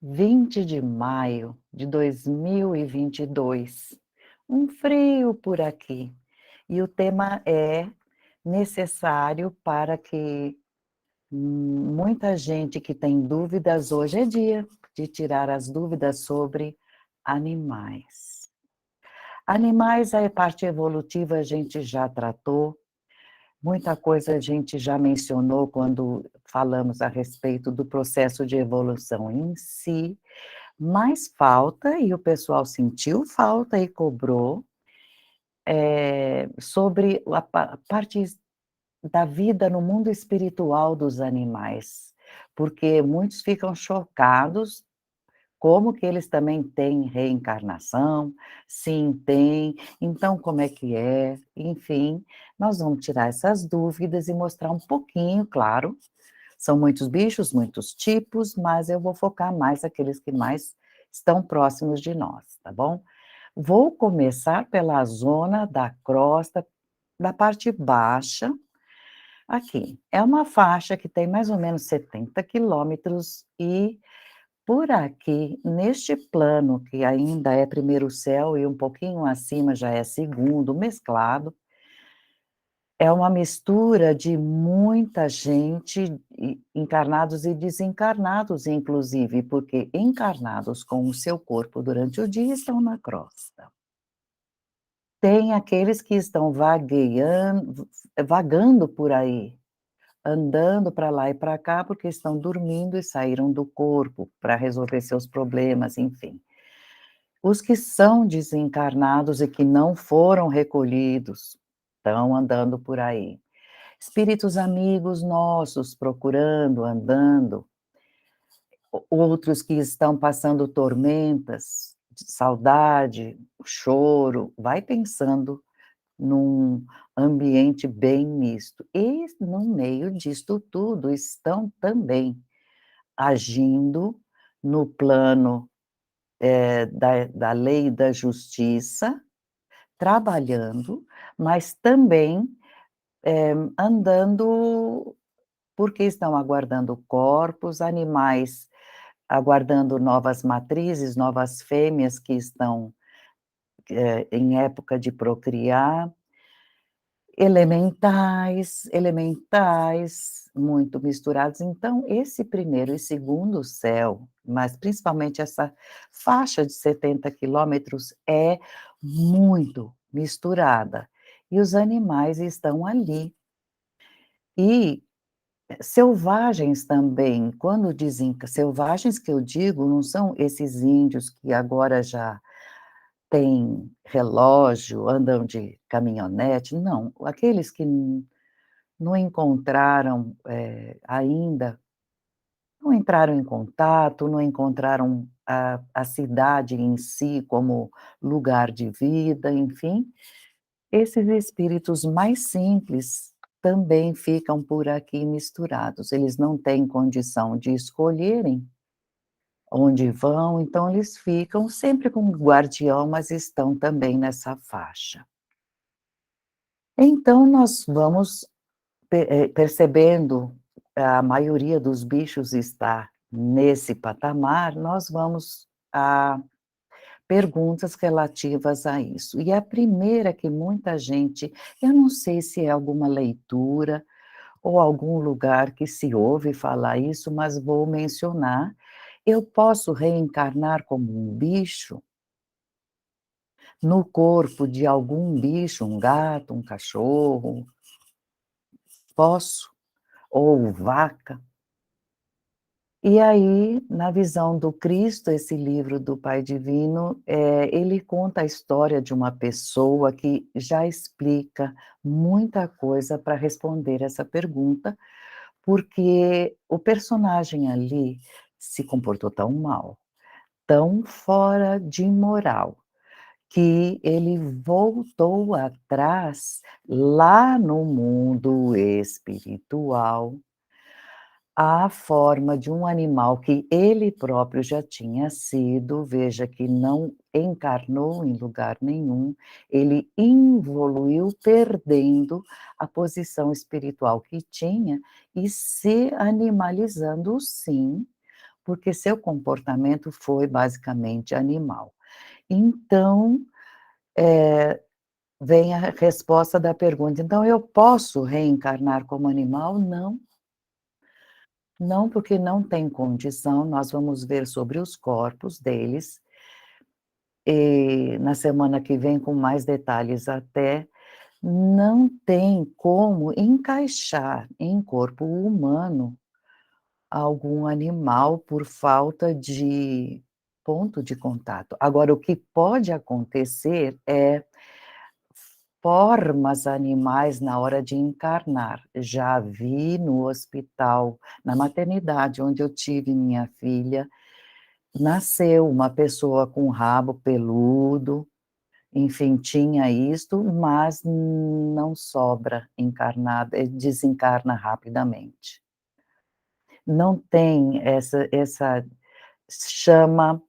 20 de maio de 2022. Um frio por aqui. E o tema é necessário para que muita gente que tem dúvidas, hoje é dia de tirar as dúvidas sobre animais. Animais, a parte evolutiva a gente já tratou, muita coisa a gente já mencionou quando falamos a respeito do processo de evolução em si, mas falta, e o pessoal sentiu falta e cobrou, sobre a parte da vida no mundo espiritual dos animais, porque muitos ficam chocados, como que eles também têm reencarnação? Sim, tem. Então como é que é? Enfim, nós vamos tirar essas dúvidas e mostrar um pouquinho, claro, são muitos bichos, muitos tipos, mas eu vou focar mais aqueles que mais estão próximos de nós, tá bom? Vou começar pela zona da crosta, da parte baixa, aqui. É uma faixa que tem mais ou menos 70 quilômetros e por aqui, neste plano, que ainda é primeiro céu e um pouquinho acima já é segundo, mesclado, é uma mistura de muita gente, encarnados e desencarnados, inclusive, porque encarnados com o seu corpo durante o dia estão na crosta. Tem aqueles que estão vagando por aí, andando para lá e para cá, porque estão dormindo e saíram do corpo para resolver seus problemas, enfim. Os que são desencarnados e que não foram recolhidos, estão andando por aí. Espíritos amigos nossos procurando, andando, outros que estão passando tormentas, de saudade, choro, vai pensando num ambiente bem misto. E no meio disto tudo estão também agindo no plano, da lei e da justiça, trabalhando, mas também, andando porque estão aguardando corpos, animais aguardando novas matrizes, novas fêmeas que estão, em época de procriar, elementais, muito misturados. Então, esse primeiro e segundo céu, mas principalmente essa faixa de 70 quilômetros, é muito misturada, e os animais estão ali. E selvagens também, quando dizem selvagens que eu digo, não são esses índios que agora já têm relógio, andam de caminhonete, não, aqueles que não encontraram, ainda, não entraram em contato, não encontraram a cidade em si como lugar de vida, enfim, esses espíritos mais simples também ficam por aqui misturados, eles não têm condição de escolherem onde vão, então eles ficam sempre com um guardião, mas estão também nessa faixa. Então nós vamos percebendo a maioria dos bichos está nesse patamar, nós vamos a perguntas relativas a isso. E a primeira que muita gente, eu não sei se é alguma leitura ou algum lugar que se ouve falar isso, mas vou mencionar, eu posso reencarnar como um bicho? No corpo de algum bicho, um gato, um cachorro? Posso? Ou vaca? E aí, na visão do Cristo, esse livro do Pai Divino, ele conta a história de uma pessoa que já explica muita coisa para responder essa pergunta, porque o personagem ali se comportou tão mal, tão fora de moral, que ele voltou atrás, lá no mundo espiritual, à forma de um animal que ele próprio já tinha sido, veja que não encarnou em lugar nenhum, ele evoluiu perdendo a posição espiritual que tinha e se animalizando sim, porque seu comportamento foi basicamente animal. Então, eh, vem a resposta da pergunta: "Então eu posso reencarnar como animal?" Não, não, porque não tem condição, nós vamos ver sobre os corpos deles, na semana que vem com mais detalhes até, não tem como encaixar em corpo humano algum animal por falta de ponto de contato. Agora o que pode acontecer é formas animais na hora de encarnar. Já vi no hospital, na maternidade onde eu tive minha filha, nasceu uma pessoa com rabo peludo, enfim, tinha isto, mas não sobra encarnada, desencarna rapidamente. Não tem essa chama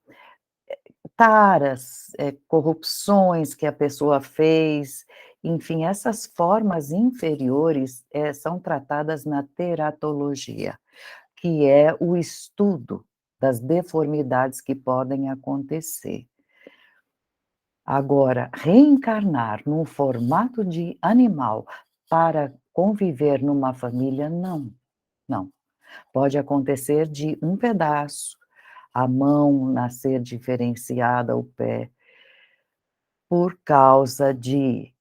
taras, corrupções que a pessoa fez, enfim, essas formas inferiores, são tratadas na teratologia, que é o estudo das deformidades que podem acontecer. Agora, reencarnar num formato de animal para conviver numa família, não, não. Pode acontecer de um pedaço, a mão nascer diferenciada, o pé, por causa de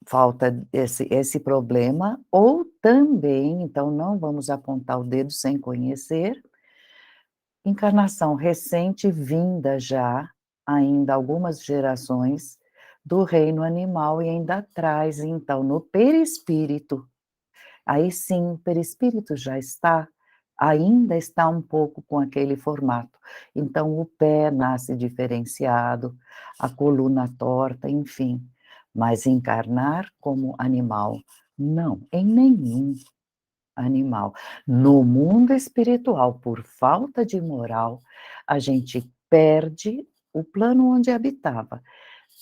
falta esse problema, ou também, então não vamos apontar o dedo sem conhecer, encarnação recente vinda já, ainda algumas gerações, do reino animal e ainda traz então no perispírito. Aí sim, o perispírito já está, ainda está um pouco com aquele formato. Então o pé nasce diferenciado, a coluna torta, enfim. Mas encarnar como animal, não, em nenhum animal. No mundo espiritual, por falta de moral, a gente perde o plano onde habitava,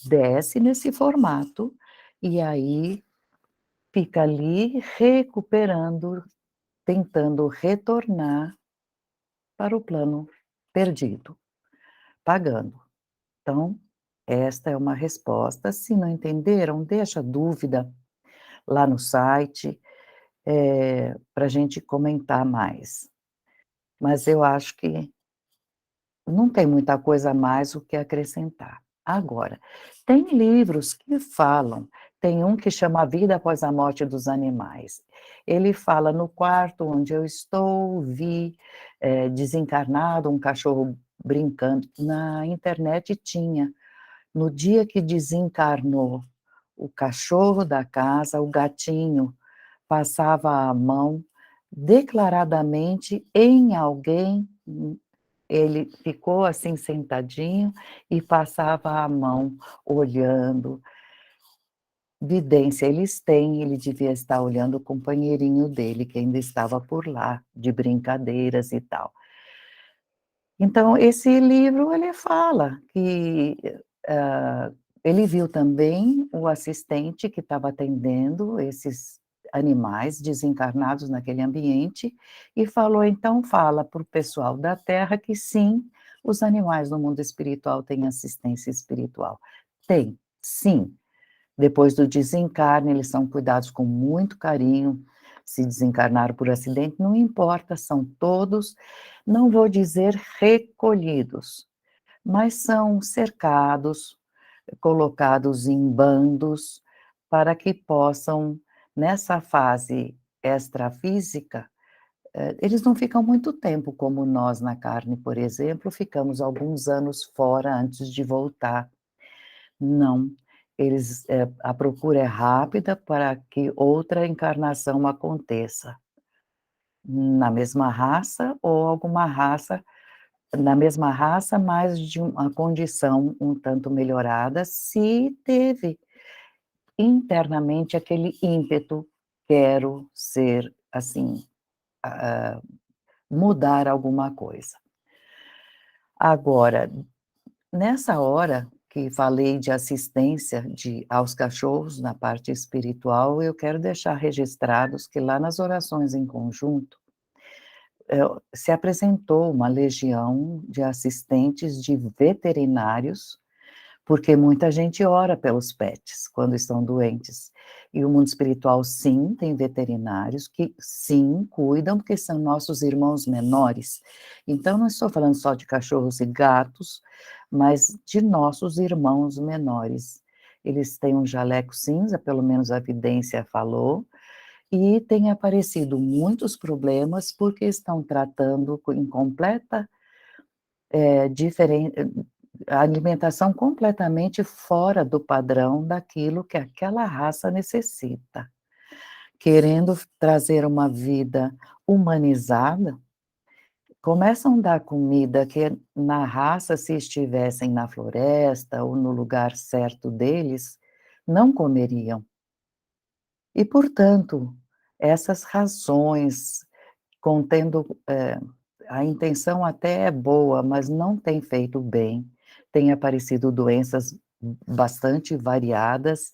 desce nesse formato, e aí fica ali recuperando, tentando retornar para o plano perdido, pagando. Então, esta é uma resposta. Se não entenderam, deixa dúvida lá no site, para a gente comentar mais. Mas eu acho que não tem muita coisa a mais o que acrescentar. Agora, tem livros que falam, tem um que chama A Vida Após a Morte dos Animais. Ele fala: "No quarto onde eu estou, vi, desencarnado um cachorro brincando". Na internet tinha. No dia que desencarnou o cachorro da casa, o gatinho passava a mão declaradamente em alguém, ele ficou assim sentadinho e passava a mão olhando. Vidência eles têm, ele devia estar olhando o companheirinho dele que ainda estava por lá, de brincadeiras e tal. Então esse livro ele fala que, hã, ele viu também o assistente que estava atendendo esses animais desencarnados naquele ambiente, e falou: "Então fala para o pessoal da Terra que sim, os animais no mundo espiritual têm assistência espiritual". Tem, sim. Depois do desencarne, eles são cuidados com muito carinho, se desencarnaram por acidente, não importa, são todos, não vou dizer recolhidos, mas são cercados, colocados em bandos, para que possam, nessa fase extrafísica, eles não ficam muito tempo como nós na carne, por exemplo, ficamos alguns anos fora antes de voltar. Não, eles, a procura é rápida para que outra encarnação aconteça, na mesma raça ou alguma raça na mesma raça, mas de uma condição um tanto melhorada, se teve internamente aquele ímpeto: "Quero ser assim, ah, mudar alguma coisa". Agora, nessa hora que falei de assistência aos cachorros na parte espiritual, eu quero deixar registrados que lá nas orações em conjunto, se apresentou uma legião de assistentes de veterinários, porque muita gente ora pelos pets quando estão doentes. E o mundo espiritual, sim, tem veterinários que, sim, cuidam, porque são nossos irmãos menores. Então, não estou falando só de cachorros e gatos, mas de nossos irmãos menores. Eles têm um jaleco cinza, pelo menos a vidência falou, e tem aparecido muitos problemas, porque estão tratando em completa, diferen a alimentação completamente fora do padrão daquilo que aquela raça necessita. Querendo trazer uma vida humanizada, começam a dar comida que na raça, se estivessem na floresta ou no lugar certo deles, não comeriam. E, portanto, essas rações contendo, a intenção até é boa, mas não tem feito bem. Tem aparecido doenças bastante variadas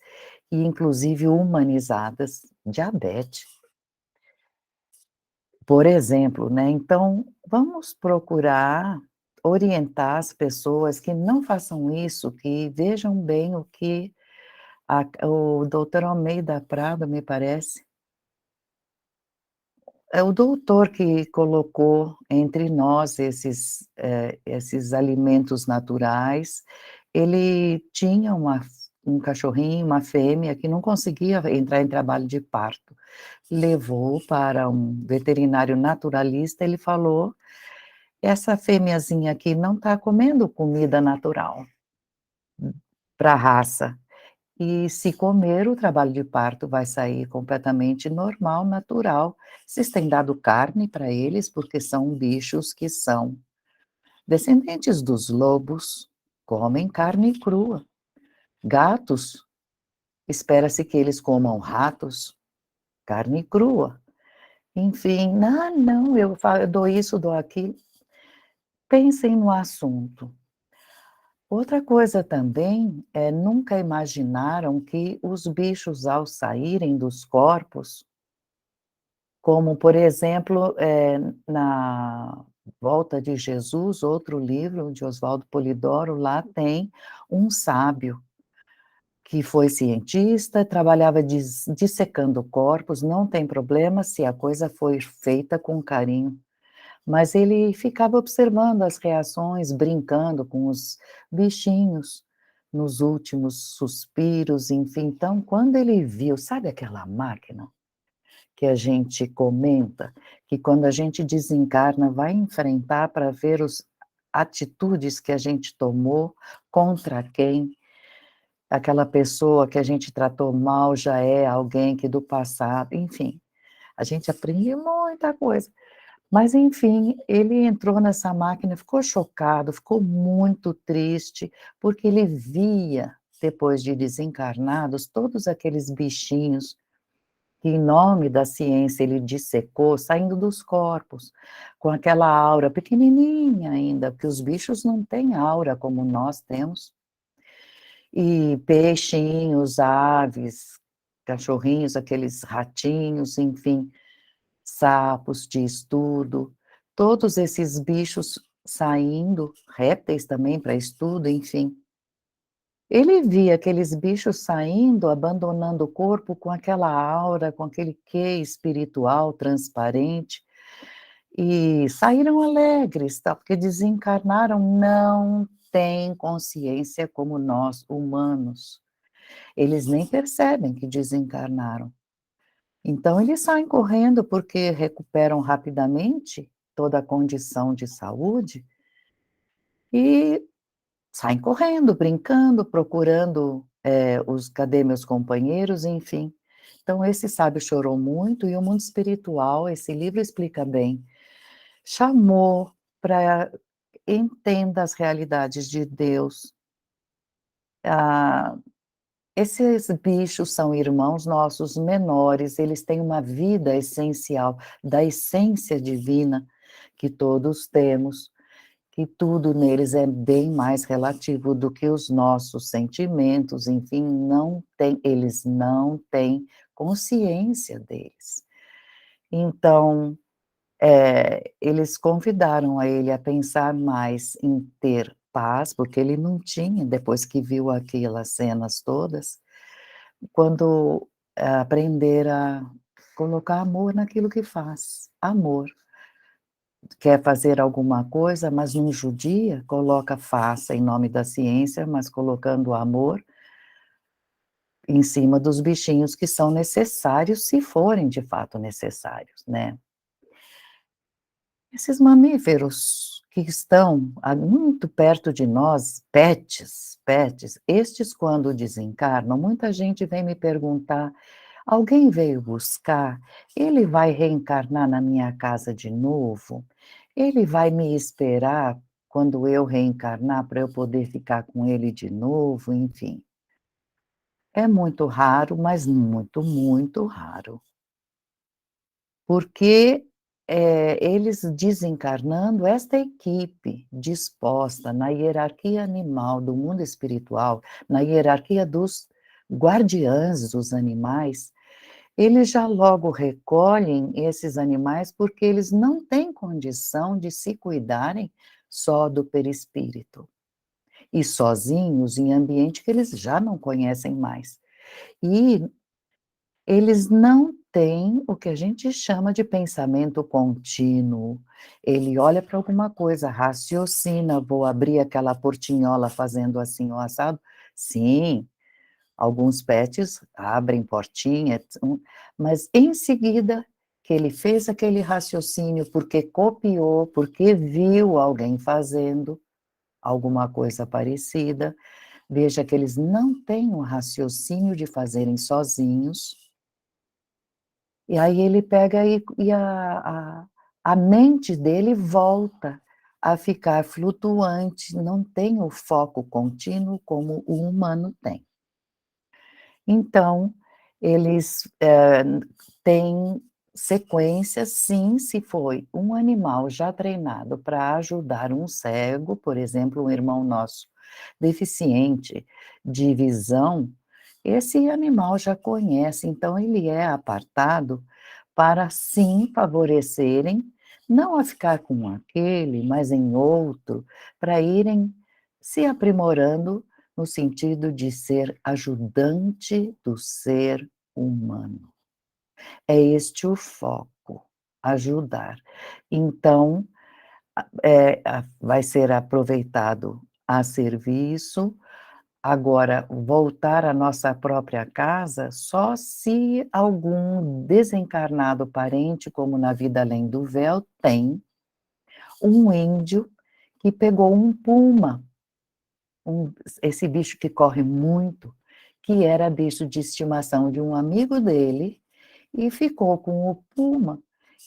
e inclusive humanizadas, diabetes, por exemplo, né. Então, vamos procurar orientar as pessoas que não façam isso, que vejam bem o que o doutor Almeida Prado, me parece, é o doutor que colocou entre nós esses alimentos naturais. Ele tinha um cachorrinho, uma fêmea, que não conseguia entrar em trabalho de parto. Levou para um veterinário naturalista, ele falou: "Essa fêmeazinha aqui não está comendo comida natural, para a raça. E se comer, o trabalho de parto vai sair completamente normal, natural. Vocês têm dado carne para eles, porque são bichos que são descendentes dos lobos, comem carne crua. Gatos, espera-se que eles comam ratos, carne crua. Enfim, ah, não, eu dou isso, dou aquilo. Pensem no assunto. Outra coisa também é nunca imaginaram que os bichos, ao saírem dos corpos, como, por exemplo, na Volta de Jesus, outro livro de Oswaldo Polidoro, lá tem um sábio, que foi cientista, trabalhava dissecando corpos, não tem problema se a coisa foi feita com carinho, mas ele ficava observando as reações, brincando com os bichinhos, nos últimos suspiros, enfim. Então, quando ele viu, sabe aquela máquina que a gente comenta, que quando a gente desencarna vai enfrentar para ver os atitudes que a gente tomou, contra quem, aquela pessoa que a gente tratou mal já é alguém que do passado, enfim, a gente aprende muita coisa. Mas enfim, ele entrou nessa máquina, ficou chocado, ficou muito triste, porque ele via, depois de desencarnados, todos aqueles bichinhos que, em nome da ciência, ele dissecou, saindo dos corpos, com aquela aura pequenininha ainda, porque os bichos não têm aura como nós temos. E peixinhos, aves, cachorrinhos, aqueles ratinhos, enfim, sapos de estudo, todos esses bichos saindo, répteis também para estudo, enfim. Ele via aqueles bichos saindo, abandonando o corpo com aquela aura, com aquele quê espiritual transparente, e saíram alegres, tá, porque desencarnaram, não têm consciência como nós, humanos. Eles nem percebem que desencarnaram. Então eles saem correndo, porque recuperam rapidamente toda a condição de saúde e saem correndo, brincando, procurando, os "cadê meus companheiros?", enfim. Então esse sábio chorou muito e o mundo espiritual, esse livro explica bem, chamou para entenda as realidades de Deus. Ah, esses bichos são irmãos nossos menores, eles têm uma vida essencial, da essência divina que todos temos, que tudo neles é bem mais relativo do que os nossos sentimentos, enfim, eles não têm consciência deles. Então, eles convidaram a ele a pensar mais em ter paz, porque ele não tinha, depois que viu aquelas cenas todas, quando aprender a colocar amor naquilo que faz, amor. Quer fazer alguma coisa, mas não judia, coloca faça em nome da ciência, mas colocando amor em cima dos bichinhos que são necessários, se forem de fato necessários, né. Esses mamíferos que estão muito perto de nós, pets, estes quando desencarnam, muita gente vem me perguntar: "Alguém veio buscar? Ele vai reencarnar na minha casa de novo? Ele vai me esperar quando eu reencarnar para eu poder ficar com ele de novo?", enfim. É muito raro, mas muito, muito raro. Porque, eles desencarnando, esta equipe disposta na hierarquia animal do mundo espiritual, na hierarquia dos guardiães dos animais, eles já logo recolhem esses animais, porque eles não têm condição de se cuidarem só do perispírito, e sozinhos em ambiente que eles já não conhecem mais. E eles não têm o que a gente chama de pensamento contínuo. Ele olha para alguma coisa, raciocina: "Vou abrir aquela portinhola fazendo assim o assado". Sim, alguns pets abrem portinha, mas em seguida que ele fez aquele raciocínio, porque copiou, porque viu alguém fazendo alguma coisa parecida, veja que eles não têm o raciocínio de fazerem sozinhos. E aí ele pega a mente dele volta a ficar flutuante, não tem o foco contínuo como o humano tem. Então, eles, têm sequência sim, se foi um animal já treinado para ajudar um cego, por exemplo, um irmão nosso deficiente de visão, esse animal já conhece, então ele é apartado para sim favorecerem, não a ficar com aquele, mas em outro, para irem se aprimorando no sentido de ser ajudante do ser humano. É este o foco, ajudar. Então, vai ser aproveitado a serviço. Agora, voltar à nossa própria casa, só se algum desencarnado parente, como na vida além do véu, tem um índio que pegou um puma, um esse bicho que corre muito, que era bicho de estimação de um amigo dele, e ficou com o puma,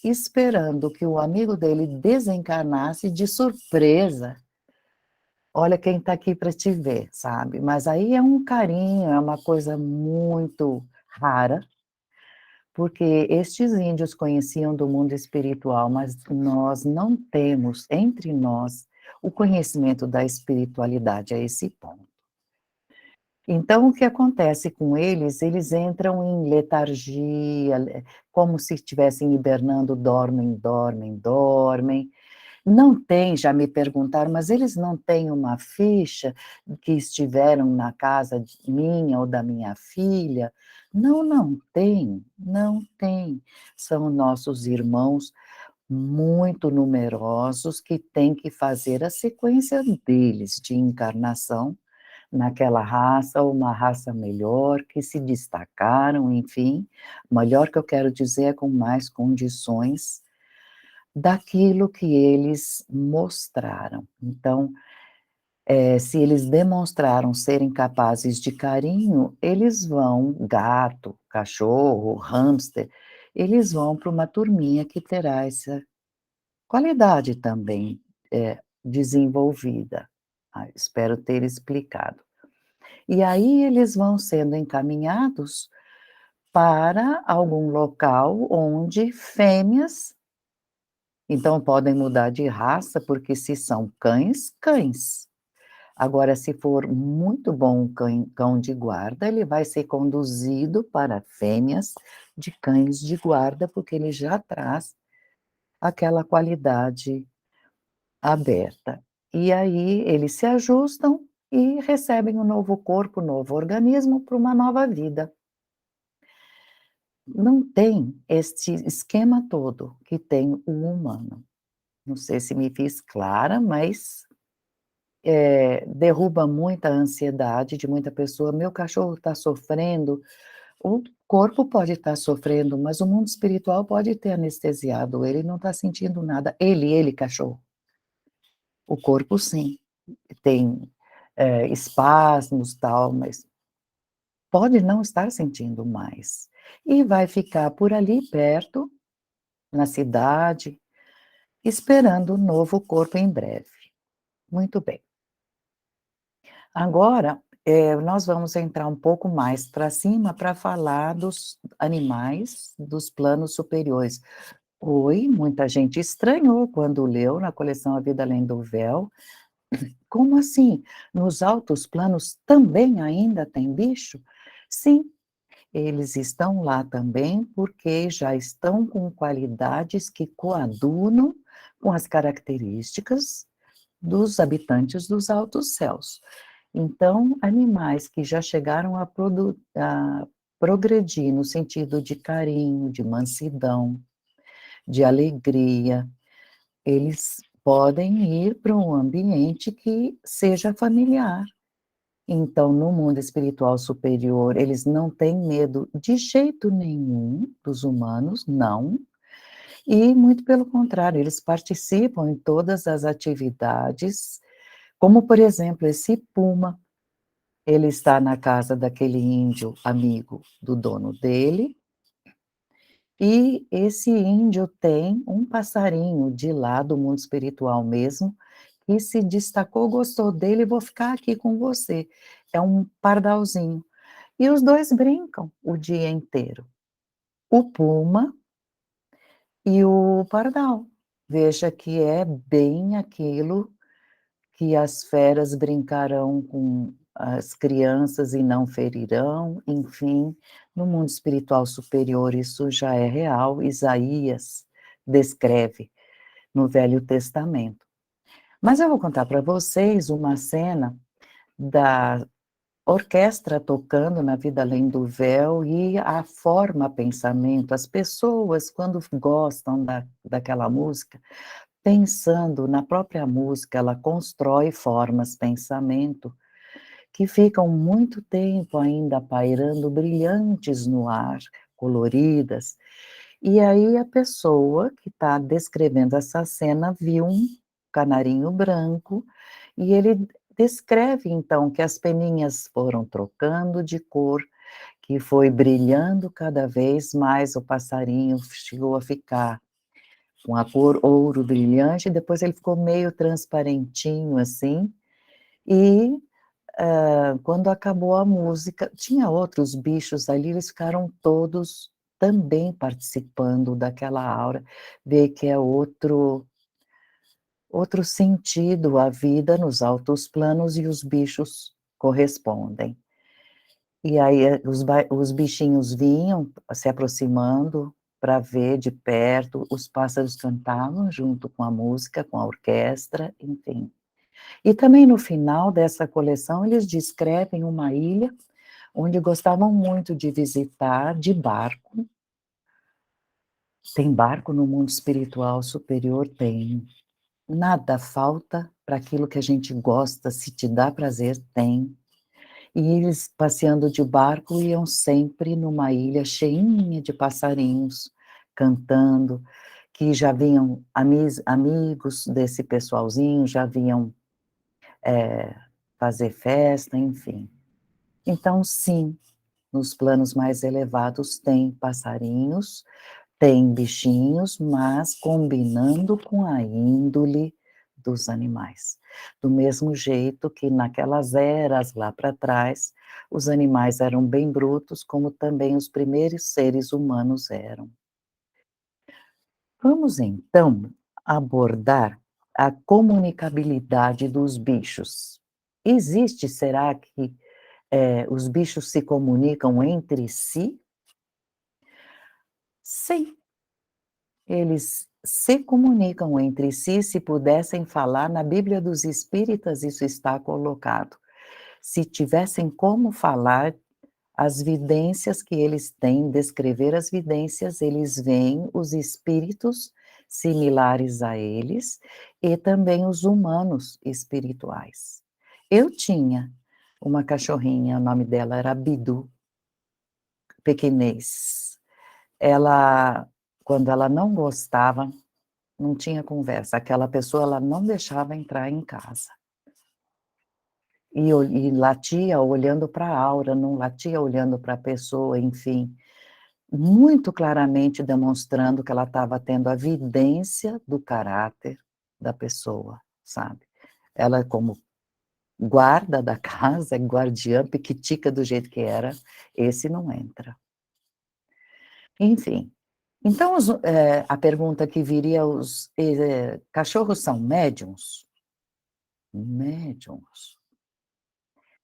esperando que o amigo dele desencarnasse de surpresa. Olha quem está aqui para te ver, sabe. Mas aí é um carinho, é uma coisa muito rara, porque estes índios conheciam do mundo espiritual, mas nós não temos entre nós o conhecimento da espiritualidade a esse ponto. Então o que acontece com eles, eles entram em letargia, como se estivessem hibernando, dormem, dormem, dormem. Não tem, já me perguntaram, mas eles não têm uma ficha que estiveram na casa minha ou da minha filha? Não, não tem, não tem. São nossos irmãos muito numerosos que têm que fazer a sequência deles de encarnação naquela raça ou uma raça melhor, que se destacaram, enfim. Melhor que eu quero dizer é com mais condições daquilo que eles mostraram. Então, se eles demonstraram serem capazes de carinho, eles vão gato, cachorro, hamster, eles vão para uma turminha que terá essa qualidade também, desenvolvida. Ah, espero ter explicado. E aí eles vão sendo encaminhados para algum local onde fêmeas. Então podem mudar de raça, porque se são cães, cães. Agora, se for muito bom cão de guarda, ele vai ser conduzido para fêmeas de cães de guarda, porque ele já traz aquela qualidade aberta. E aí eles se ajustam e recebem um novo corpo, um novo organismo para uma nova vida. Não tem este esquema todo que tem o humano. Não sei se me fiz clara, mas, derruba muita ansiedade de muita pessoa. "Meu cachorro está sofrendo", o corpo pode estar sofrendo, mas o mundo espiritual pode ter anestesiado ele, não está sentindo nada. Ele cachorro. O corpo sim, tem, espasmos, tal, mas pode não estar sentindo mais. E vai ficar por ali perto, na cidade, esperando o novo corpo em breve. Muito bem. Agora, nós vamos entrar um pouco mais para cima para falar dos animais dos planos superiores. Oi, muita gente estranhou quando leu na coleção A Vida Além do Véu. Como assim? Nos altos planos também ainda tem bicho? Sim, eles estão lá também porque já estão com qualidades que coadunam com as características dos habitantes dos altos céus. Então, animais que já chegaram a progredir no sentido de carinho, de mansidão, de alegria, eles podem ir para um ambiente que seja familiar. Então, no mundo espiritual superior, eles não têm medo de jeito nenhum dos humanos, não, e muito pelo contrário, eles participam em todas as atividades, como por exemplo, esse puma, ele está na casa daquele índio amigo do dono dele, e esse índio tem um passarinho de lá do mundo espiritual mesmo, que se destacou, gostou dele: "Vou ficar aqui com você". É um pardalzinho. E os 2 brincam o dia inteiro, o puma e o pardal. Veja que é bem aquilo que as feras brincarão com as crianças e não ferirão, enfim, no mundo espiritual superior isso já é real, Isaías descreve no Velho Testamento. Mas eu vou contar para vocês uma cena da orquestra tocando na Vida Além do Véu e a forma pensamento, as pessoas quando gostam daquela música, pensando na própria música, ela constrói formas pensamento, que ficam muito tempo ainda pairando brilhantes no ar, coloridas, e aí a pessoa que está descrevendo essa cena viu um canarinho branco, e ele descreve então que as peninhas foram trocando de cor, que foi brilhando cada vez mais o passarinho, chegou a ficar com a cor ouro brilhante, depois ele ficou meio transparentinho assim, e, quando acabou a música tinha outros bichos ali, eles ficaram todos também participando daquela aura, vê que é outro sentido à vida nos altos planos e os bichos correspondem. E aí, os bichinhos vinham se aproximando para ver de perto, os pássaros cantavam junto com a música, com a orquestra, enfim. E também no final dessa coleção eles descrevem uma ilha, onde gostavam muito de visitar de barco. Tem barco no mundo espiritual superior? Tem. Nada falta para aquilo que a gente gosta, se te dá prazer, tem. E eles passeando de barco iam sempre numa ilha cheinha de passarinhos, cantando, que já vinham amigos desse pessoalzinho, já vinham, fazer festa, enfim. Então sim, nos planos mais elevados tem passarinhos, tem bichinhos, mas combinando com a índole dos animais. Do mesmo jeito que naquelas eras lá para trás, os animais eram bem brutos, como também os primeiros seres humanos eram. Vamos então abordar a comunicabilidade dos bichos. Existe, será que, os bichos se comunicam entre si? Sim. Eles se comunicam entre si, se pudessem falar, na Bíblia dos Espíritas isso está colocado. Se tivessem como falar, as vidências que eles têm, descrever as vidências, eles veem os espíritos similares a eles e também os humanos espirituais. Eu tinha uma cachorrinha, o nome dela era Bidu, pequinês. Ela, quando ela não gostava, não tinha conversa, aquela pessoa ela não deixava entrar em casa. E latia olhando para a aura, não latia olhando para a pessoa, enfim, muito claramente demonstrando que ela estava tendo a vidência do caráter da pessoa, sabe. Ela como guarda da casa, guardiã, piquitica do jeito que era, esse não entra. Enfim, então a pergunta que viria, os cachorros são médiums? Médiums.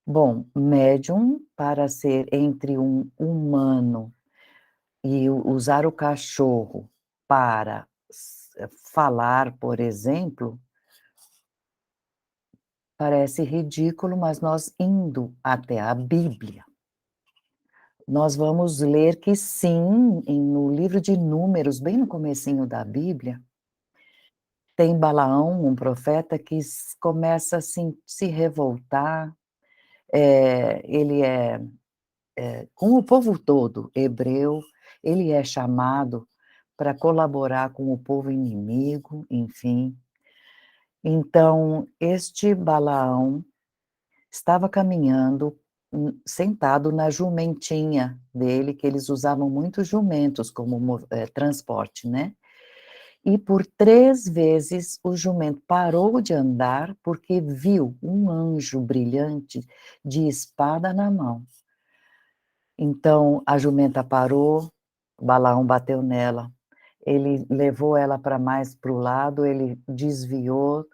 Bom, médium para ser entre um humano e usar o cachorro para falar, por exemplo, parece ridículo, mas nós indo até a Bíblia, nós vamos ler que sim, no livro de Números, bem no comecinho da Bíblia, tem Balaão, um profeta que começa assim, se revoltar, ele com o povo todo hebreu, ele é chamado para colaborar com o povo inimigo, enfim. Então, este Balaão estava caminhando, sentado na jumentinha dele, que eles usavam muito jumentos como transporte, né. E por 3 vezes o jumento parou de andar, porque viu um anjo brilhante de espada na mão. Então a jumenta parou, Balaão bateu nela, ele levou ela para mais para o lado, ele desviou,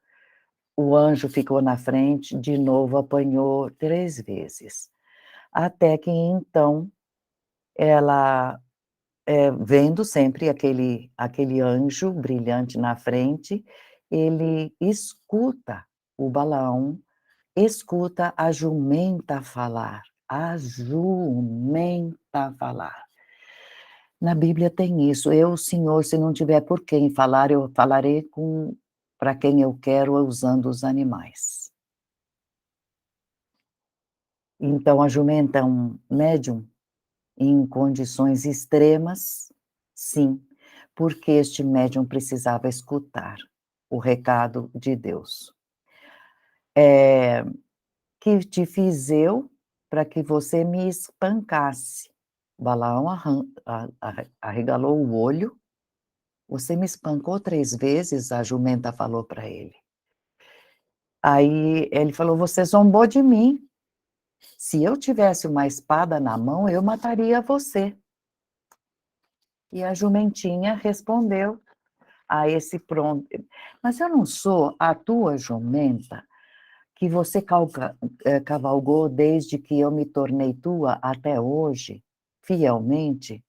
o anjo ficou na frente, de novo apanhou 3 vezes. Até que então, ela, vendo sempre aquele anjo brilhante na frente, ele escuta, o Balaão escuta a jumenta falar, a jumenta falar. Na Bíblia tem isso: "Eu, Senhor, se não tiver por quem falar, eu falarei com para quem eu quero, usando os animais". Então a jumenta é um médium em condições extremas, sim, porque este médium precisava escutar o recado de Deus. "Que te fiz eu para que você me espancasse?" Balaão arregalou o olho. "Você me espancou 3 vezes", a jumenta falou para ele. Aí ele falou: "Você zombou de mim. Se eu tivesse uma espada na mão, eu mataria você". E a jumentinha respondeu a esse pronto: "Mas eu não sou a tua jumenta, que você cavalgou desde que eu me tornei tua até hoje, fielmente?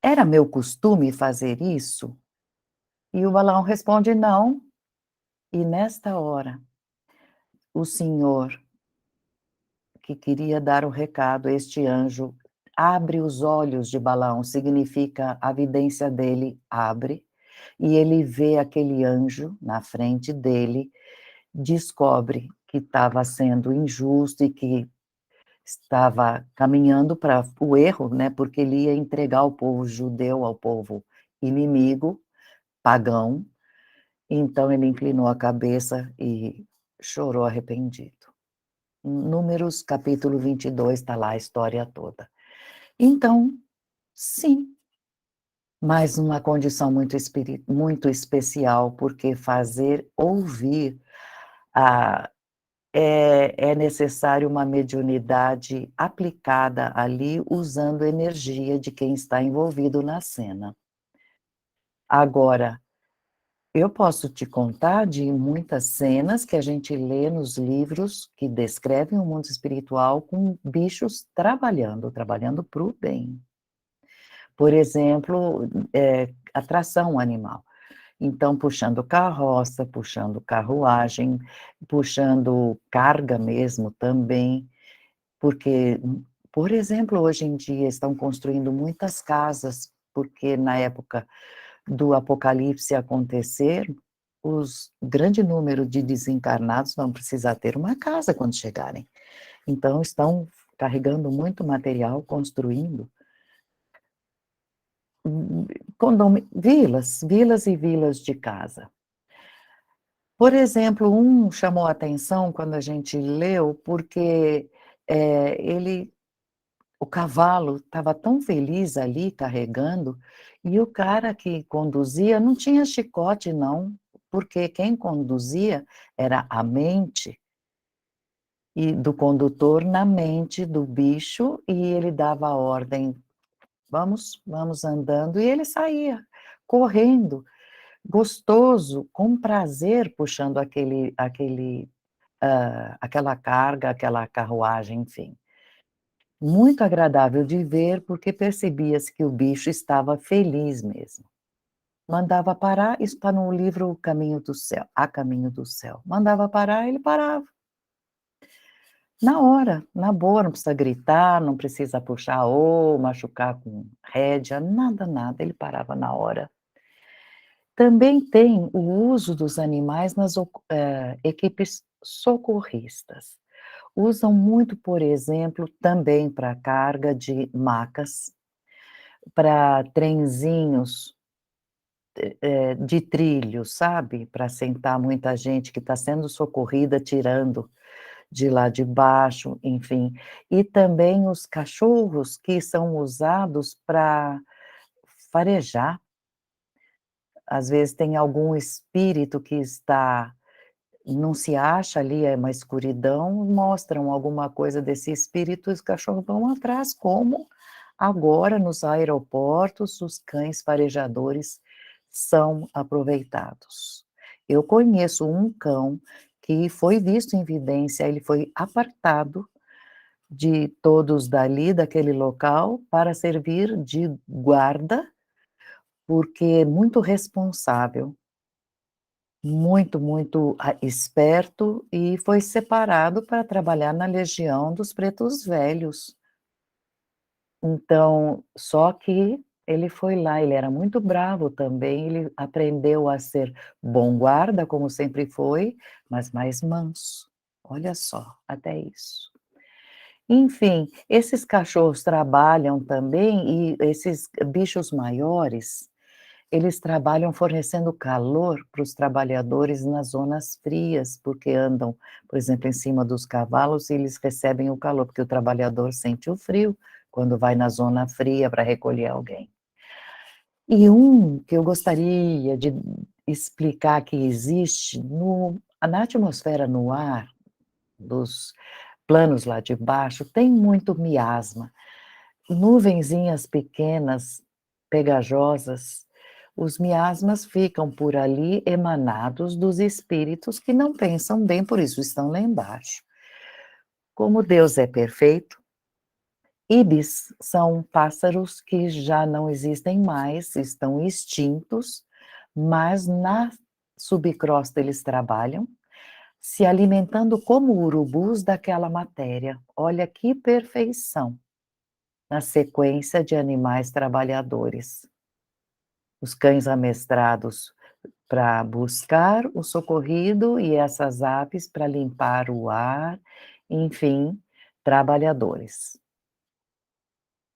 Era meu costume fazer isso?" E o Balaão responde: "Não". E nesta hora, o Senhor, que queria dar o recado, este anjo, abre os olhos de Balaão, significa a vidência dele abre, e ele vê aquele anjo na frente dele, descobre que estava sendo injusto e que estava caminhando para o erro, né, porque ele ia entregar o povo judeu ao povo inimigo, pagão, então ele inclinou a cabeça e chorou arrependido. Números capítulo 22 está lá a história toda. Então, sim, mas numa condição muito especial, porque fazer ouvir a é necessário uma mediunidade aplicada ali, usando energia de quem está envolvido na cena. Agora, eu posso te contar de muitas cenas que a gente lê nos livros que descrevem o mundo espiritual com bichos trabalhando para o bem. Por exemplo, atração animal. Então, puxando carroça, puxando carruagem, puxando carga mesmo também, porque, por exemplo, hoje em dia estão construindo muitas casas, porque na época do apocalipse acontecer, os grande número de desencarnados vão precisar ter uma casa quando chegarem. Então estão carregando muito material, construindo vilas e vilas de casa. Por exemplo, um chamou a atenção quando a gente leu, porque, ele o cavalo estava tão feliz ali carregando, e o cara que conduzia não tinha chicote não, porque quem conduzia era a mente e do condutor na mente do bicho, e ele dava a ordem: "Vamos, vamos andando", e ele saía correndo, gostoso, com prazer, puxando aquela carga, aquela carruagem, enfim. Muito agradável de ver, porque percebia-se que o bicho estava feliz mesmo. Mandava parar, isso está no livro O Caminho do Céu, A Caminho do Céu. Mandava parar, ele parava. Na hora, na boa, não precisa gritar, não precisa puxar ou machucar com rédea, nada, nada, ele parava na hora. Também tem o uso dos animais nas equipes socorristas. Usam muito, por exemplo, também para carga de macas, para trenzinhos, de trilho, sabe, para sentar muita gente que está sendo socorrida, tirando de lá de baixo, enfim. E também os cachorros que são usados para farejar. Às vezes tem algum espírito que está não se acha ali, é uma escuridão, mostram alguma coisa desse espírito, os cachorros vão atrás, como agora nos aeroportos os cães farejadores são aproveitados. Eu conheço um cão que foi visto em evidência, ele foi apartado de todos dali, daquele local, para servir de guarda, porque é muito responsável. Muito, muito esperto e foi separado para trabalhar na legião dos pretos velhos. Então, só que ele foi lá, ele era muito bravo também, ele aprendeu a ser bom guarda, como sempre foi, mas mais manso. Olha só, até isso. Enfim, esses cachorros trabalham também e esses bichos maiores, eles trabalham fornecendo calor para os trabalhadores nas zonas frias, porque andam, por exemplo, em cima dos cavalos e eles recebem o calor, porque o trabalhador sente o frio quando vai na zona fria para recolher alguém. E um que eu gostaria de explicar que existe na atmosfera, no ar, dos planos lá de baixo, tem muito miasma. Nuvenzinhas pequenas, pegajosas, os miasmas ficam por ali emanados dos espíritos que não pensam bem, por isso estão lá embaixo. Como Deus é perfeito, ibis são pássaros que já não existem mais, estão extintos, mas na subcrosta eles trabalham, se alimentando como urubus daquela matéria. Olha que perfeição! Na sequência de animais trabalhadores. Os cães amestrados para buscar o socorrido e essas aves para limpar o ar, enfim, trabalhadores.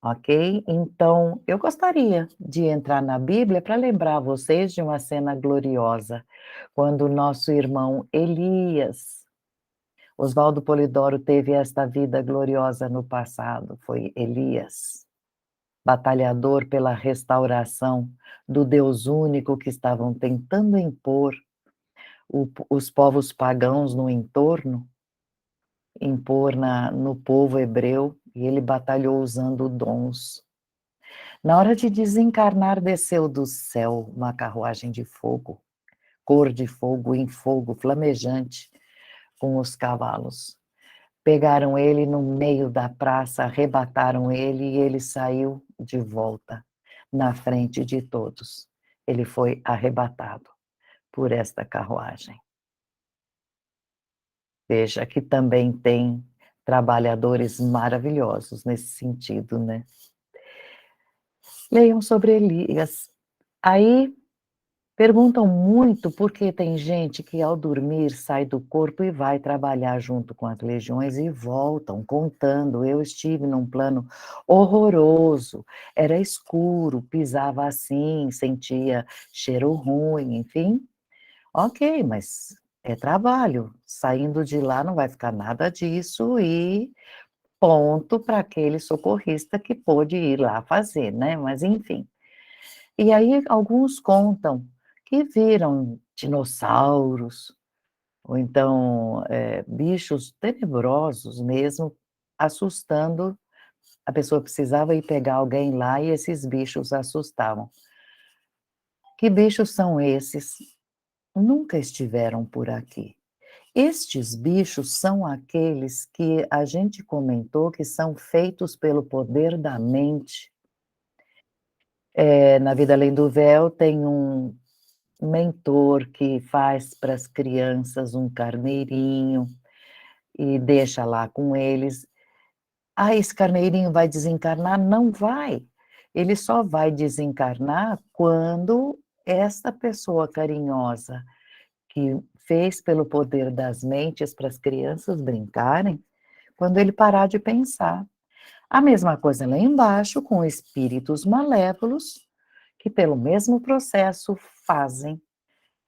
Ok? Então, eu gostaria de entrar na Bíblia para lembrar vocês de uma cena gloriosa, quando o nosso irmão Elias, Oswaldo Polidoro teve esta vida gloriosa no passado, foi Elias. Batalhador pela restauração do Deus único que estavam tentando impor os povos pagãos no entorno, impor no povo hebreu, e ele batalhou usando dons. Na hora de desencarnar, desceu do céu uma carruagem de fogo, cor de fogo em fogo, flamejante, com os cavalos. Pegaram ele no meio da praça, arrebataram ele e ele saiu de volta, na frente de todos. ele foi arrebatado por esta carruagem. Veja que também tem trabalhadores maravilhosos nesse sentido, né. Leiam sobre Elias. Aí perguntam muito porque tem gente que ao dormir sai do corpo e vai trabalhar junto com as legiões e voltam contando: "Eu estive num plano horroroso, era escuro, pisava assim, sentia cheiro ruim", enfim. Ok, mas é trabalho, saindo de lá não vai ficar nada disso e ponto para aquele socorrista que pôde ir lá fazer, né, mas enfim. E aí alguns contam que viram dinossauros, ou então, bichos tenebrosos mesmo, assustando, a pessoa precisava ir pegar alguém lá e esses bichos assustavam. Que bichos são esses? Nunca estiveram por aqui. Estes bichos são aqueles que a gente comentou que são feitos pelo poder da mente. Na Vida Além do Véu tem um mentor que faz para as crianças um carneirinho e deixa lá com eles. "Ah, esse carneirinho vai desencarnar?" Não vai. Ele só vai desencarnar quando esta pessoa carinhosa, que fez pelo poder das mentes para as crianças brincarem, quando ele parar de pensar. A mesma coisa lá embaixo com espíritos malévolos, que pelo mesmo processo fazem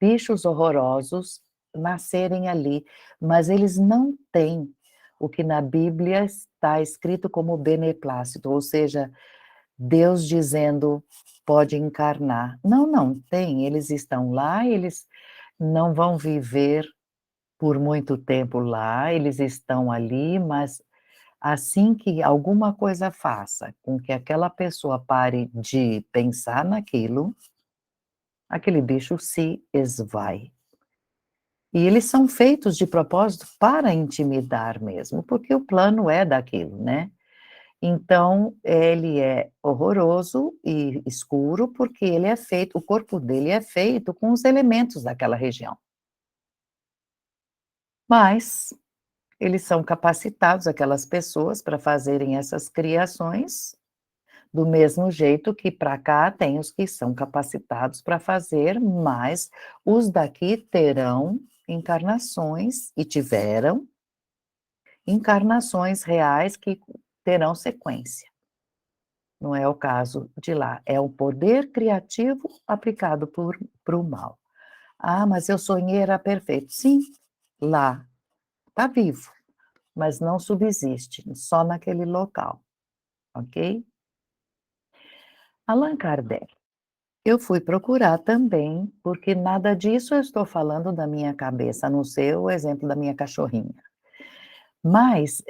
bichos horrorosos nascerem ali, mas eles não têm o que na Bíblia está escrito como beneplácito, ou seja, Deus dizendo: "Pode encarnar". Não, não tem, eles estão lá, eles não vão viver por muito tempo lá, eles estão ali, mas assim que alguma coisa faça com que aquela pessoa pare de pensar naquilo, aquele bicho se esvai. E eles são feitos de propósito para intimidar mesmo, porque o plano é daquilo, né. Então, ele é horroroso e escuro, porque ele é feito o corpo dele é feito com os elementos daquela região. Mas eles são capacitados, aquelas pessoas, para fazerem essas criações, do mesmo jeito que para cá tem os que são capacitados para fazer, mas os daqui terão encarnações, e tiveram encarnações reais que terão sequência. Não é o caso de lá, é o poder criativo aplicado para o mal. "Ah, mas eu sonhei, era perfeito". Sim, lá está vivo, mas não subsiste, só naquele local, ok? Allan Kardec. Eu fui procurar também, porque nada disso eu estou falando da minha cabeça, a não ser o exemplo da minha cachorrinha. Mas,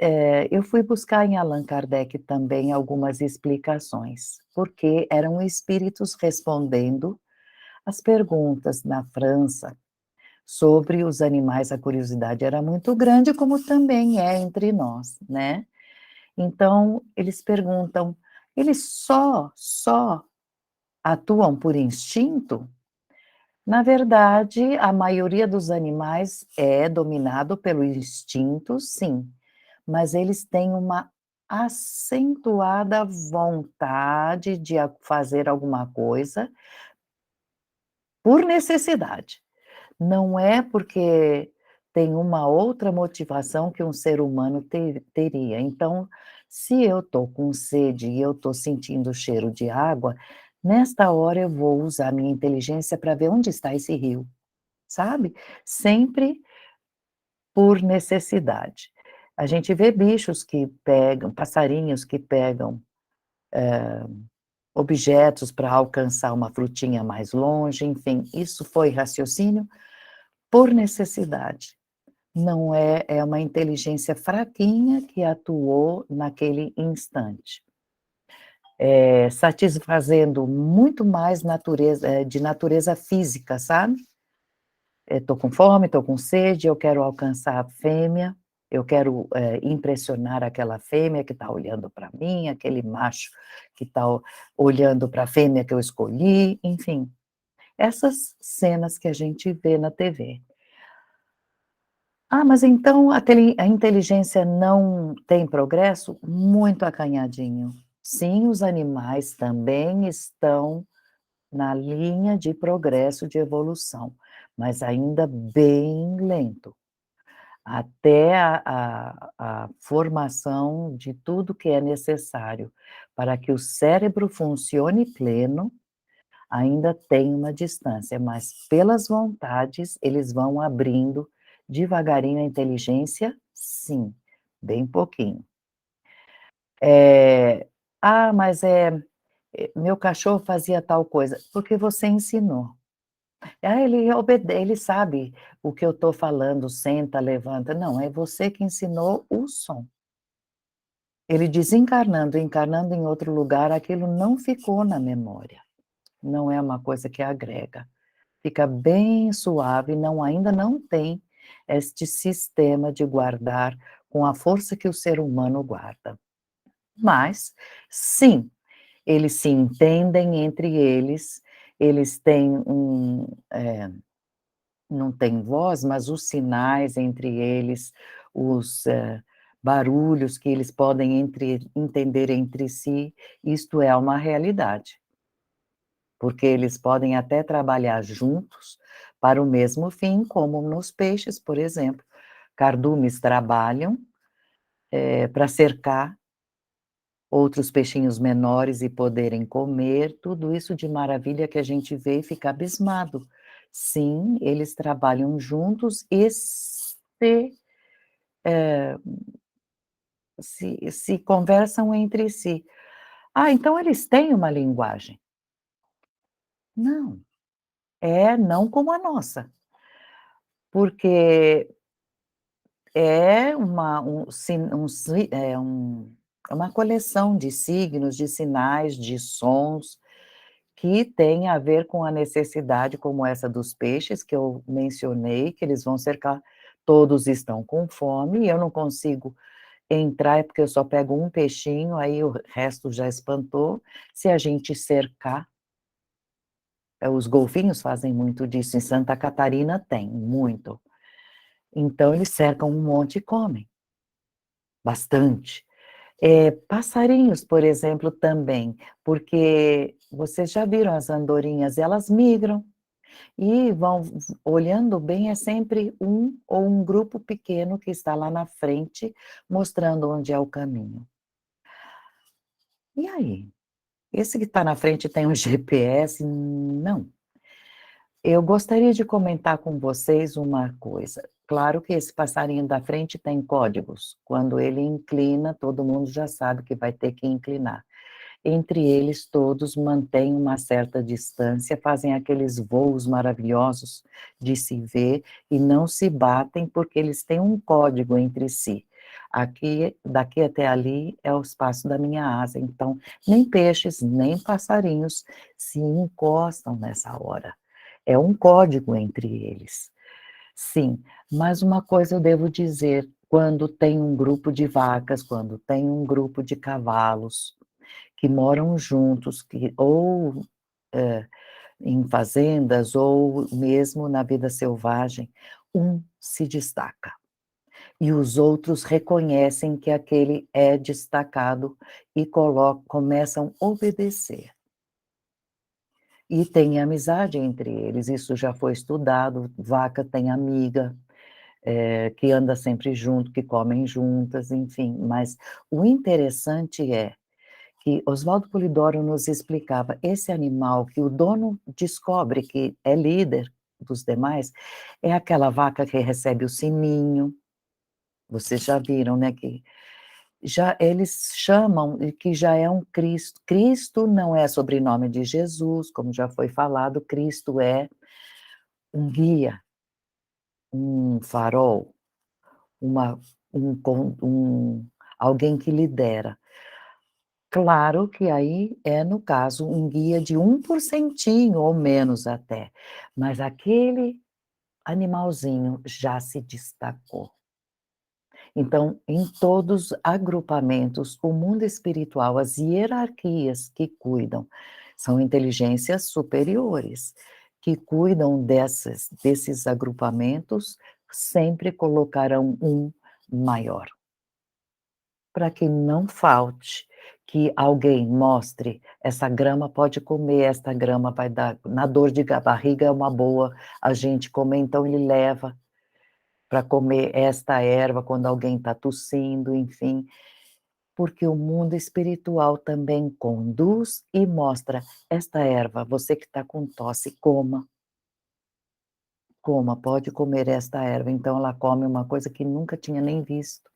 eu fui buscar em Allan Kardec também algumas explicações, porque eram espíritos respondendo as perguntas na França sobre os animais, a curiosidade era muito grande, como também é entre nós, né. Então, eles perguntam: "Eles só atuam por instinto?" Na verdade, a maioria dos animais é dominado pelo instinto, sim, mas eles têm uma acentuada vontade de fazer alguma coisa por necessidade. Não é porque tem uma outra motivação que um ser humano teria. Então, se eu estou com sede e eu estou sentindo o cheiro de água, nesta hora eu vou usar minha inteligência para ver onde está esse rio, sabe? Sempre por necessidade. A gente vê bichos que pegam, passarinhos que pegam objetos para alcançar uma frutinha mais longe, enfim, isso foi raciocínio por necessidade. Não é, é uma inteligência fraquinha que atuou naquele instante, satisfazendo muito mais de natureza física, sabe. Estou com fome, estou com sede, eu quero alcançar a fêmea, eu quero, impressionar aquela fêmea que está olhando para mim, aquele macho que está olhando para a fêmea que eu escolhi, enfim. Essas cenas que a gente vê na TV. Ah, mas então a inteligência não tem progresso? Muito acanhadinho. Sim, os animais também estão na linha de progresso, de evolução, mas ainda bem lento. Até a formação de tudo que é necessário para que o cérebro funcione pleno, ainda tem uma distância, mas pelas vontades eles vão abrindo devagarinho a inteligência, sim, bem pouquinho. "Ah, mas, meu cachorro fazia tal coisa", porque você ensinou. Ah, ele sabe o que eu estou falando, senta, levanta. Não, é você que ensinou o som. Ele desencarnando, encarnando em outro lugar, aquilo não ficou na memória. Não é uma coisa que agrega. Fica bem suave, não ainda não tem este sistema de guardar com a força que o ser humano guarda. Mas, sim, eles se entendem entre eles, eles têm não têm voz, mas os sinais entre eles, os, barulhos que eles podem entender entre si, isto é uma realidade. Porque eles podem até trabalhar juntos para o mesmo fim, como nos peixes, por exemplo. Cardumes trabalham, para cercar outros peixinhos menores e poderem comer, tudo isso de maravilha que a gente vê e fica abismado. Sim, eles trabalham juntos e se conversam entre si. Ah, então eles têm uma linguagem. Não, não como a nossa, porque é uma coleção de signos, de sinais, de sons, que tem a ver com a necessidade como essa dos peixes que eu mencionei, que eles vão cercar, todos estão com fome e eu não consigo entrar, é porque eu só pego um peixinho, aí o resto já espantou. Se a gente cercar, os golfinhos fazem muito disso, em Santa Catarina tem, muito. Então eles cercam um monte e comem, bastante. Passarinhos, por exemplo, também, porque vocês já viram as andorinhas, elas migram e vão olhando bem, é sempre um ou um grupo pequeno que está lá na frente, mostrando onde é o caminho. E aí? Esse que está na frente tem um GPS? Não. Eu gostaria de comentar com vocês uma coisa. Claro que esse passarinho da frente tem códigos. Quando ele inclina, todo mundo já sabe que vai ter que inclinar. Entre eles, todos mantêm uma certa distância, fazem aqueles voos maravilhosos de se ver e não se batem, porque eles têm um código entre si. Aqui, daqui até ali é o espaço da minha asa, então nem peixes, nem passarinhos se encostam nessa hora. É um código entre eles. Sim, mas uma coisa eu devo dizer, quando tem um grupo de vacas, quando tem um grupo de cavalos, que moram juntos, que ou, em fazendas ou mesmo na vida selvagem, um se destaca, e os outros reconhecem que aquele é destacado e começam a obedecer. E tem amizade entre eles, isso já foi estudado, vaca tem amiga, que anda sempre junto, que comem juntas, enfim, mas o interessante é que Oswaldo Polidoro nos explicava, esse animal que o dono descobre que é líder dos demais, é aquela vaca que recebe o sininho, vocês já viram, né, que já eles chamam que já é um Cristo. Cristo não é sobrenome de Jesus, como já foi falado, Cristo é um guia, um farol, uma alguém que lidera. Claro que aí é, no caso, um guia de 1% ou menos até, mas aquele animalzinho já se destacou. Então, em todos os agrupamentos, o mundo espiritual, as hierarquias que cuidam, são inteligências superiores, que cuidam desses agrupamentos sempre colocarão um maior, para que não falte, que alguém mostre: "Essa grama pode comer, esta grama vai dar na dor de barriga é uma boa a gente comer", então ele leva para comer esta erva quando alguém está tossindo, enfim. Porque o mundo espiritual também conduz e mostra: "Esta erva, você que está com tosse, coma, coma, pode comer esta erva". Então ela come uma coisa que nunca tinha nem visto,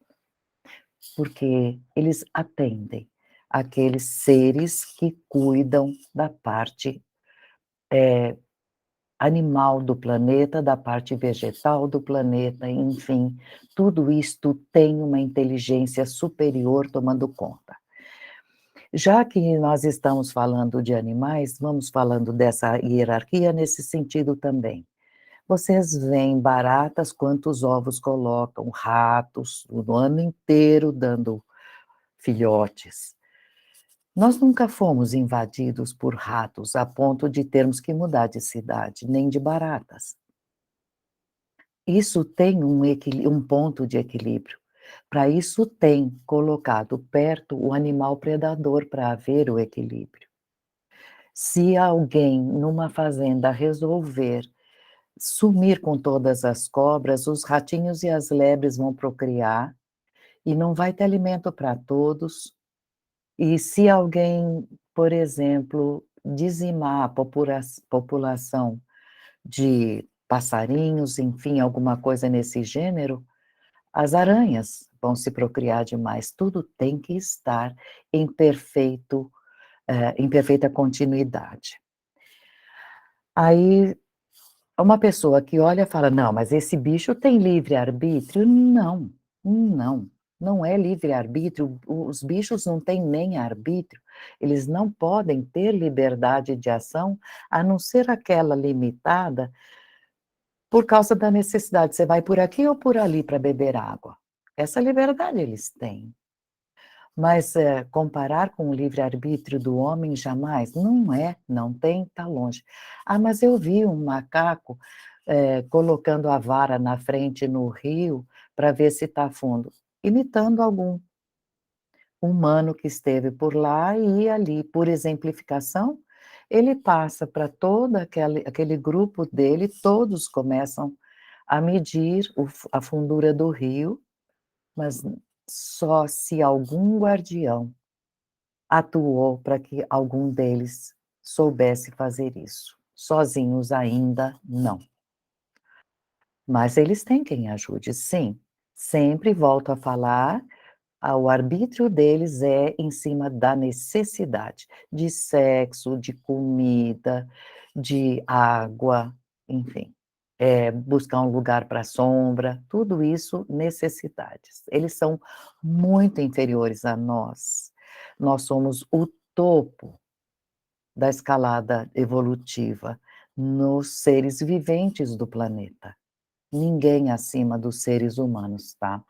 porque eles atendem aqueles seres que cuidam da parte, animal do planeta, da parte vegetal do planeta, enfim, tudo isto tem uma inteligência superior tomando conta. Já que nós estamos falando de animais, vamos falando dessa hierarquia nesse sentido também. Vocês veem baratas quantos ovos colocam, ratos, o ano inteiro dando filhotes. Nós nunca fomos invadidos por ratos a ponto de termos que mudar de cidade, nem de baratas. Isso tem um ponto de equilíbrio. Para isso tem colocado perto o animal predador para haver o equilíbrio. Se alguém numa fazenda resolver sumir com todas as cobras, os ratinhos e as lebres vão procriar e não vai ter alimento para todos. E se alguém, por exemplo, dizimar a população de passarinhos, enfim, alguma coisa nesse gênero, as aranhas vão se procriar demais. Tudo tem que estar em em perfeita continuidade. Aí uma pessoa que olha e fala: "Não, mas esse bicho tem livre-arbítrio". Não, não, não é livre-arbítrio, os bichos não têm nem arbítrio, eles não podem ter liberdade de ação, a não ser aquela limitada por causa da necessidade, você vai por aqui ou por ali para beber água. Essa liberdade eles têm. Mas, comparar com o livre-arbítrio do homem, jamais. Não é, não tem, está longe. "Ah, mas eu vi um macaco, colocando a vara na frente no rio para ver se está fundo", imitando algum humano que esteve por lá e ali, por exemplificação, ele passa para todo aquele grupo dele, todos começam a medir a fundura do rio, mas só se algum guardião atuou para que algum deles soubesse fazer isso. Sozinhos ainda não. Mas eles têm quem ajude, sim. Sempre volto a falar, o arbítrio deles é em cima da necessidade de sexo, de comida, de água, enfim. Buscar um lugar para sombra, tudo isso necessidades. Eles são muito inferiores a nós. Nós somos o topo da escalada evolutiva nos seres viventes do planeta. Ninguém acima dos seres humanos, tá.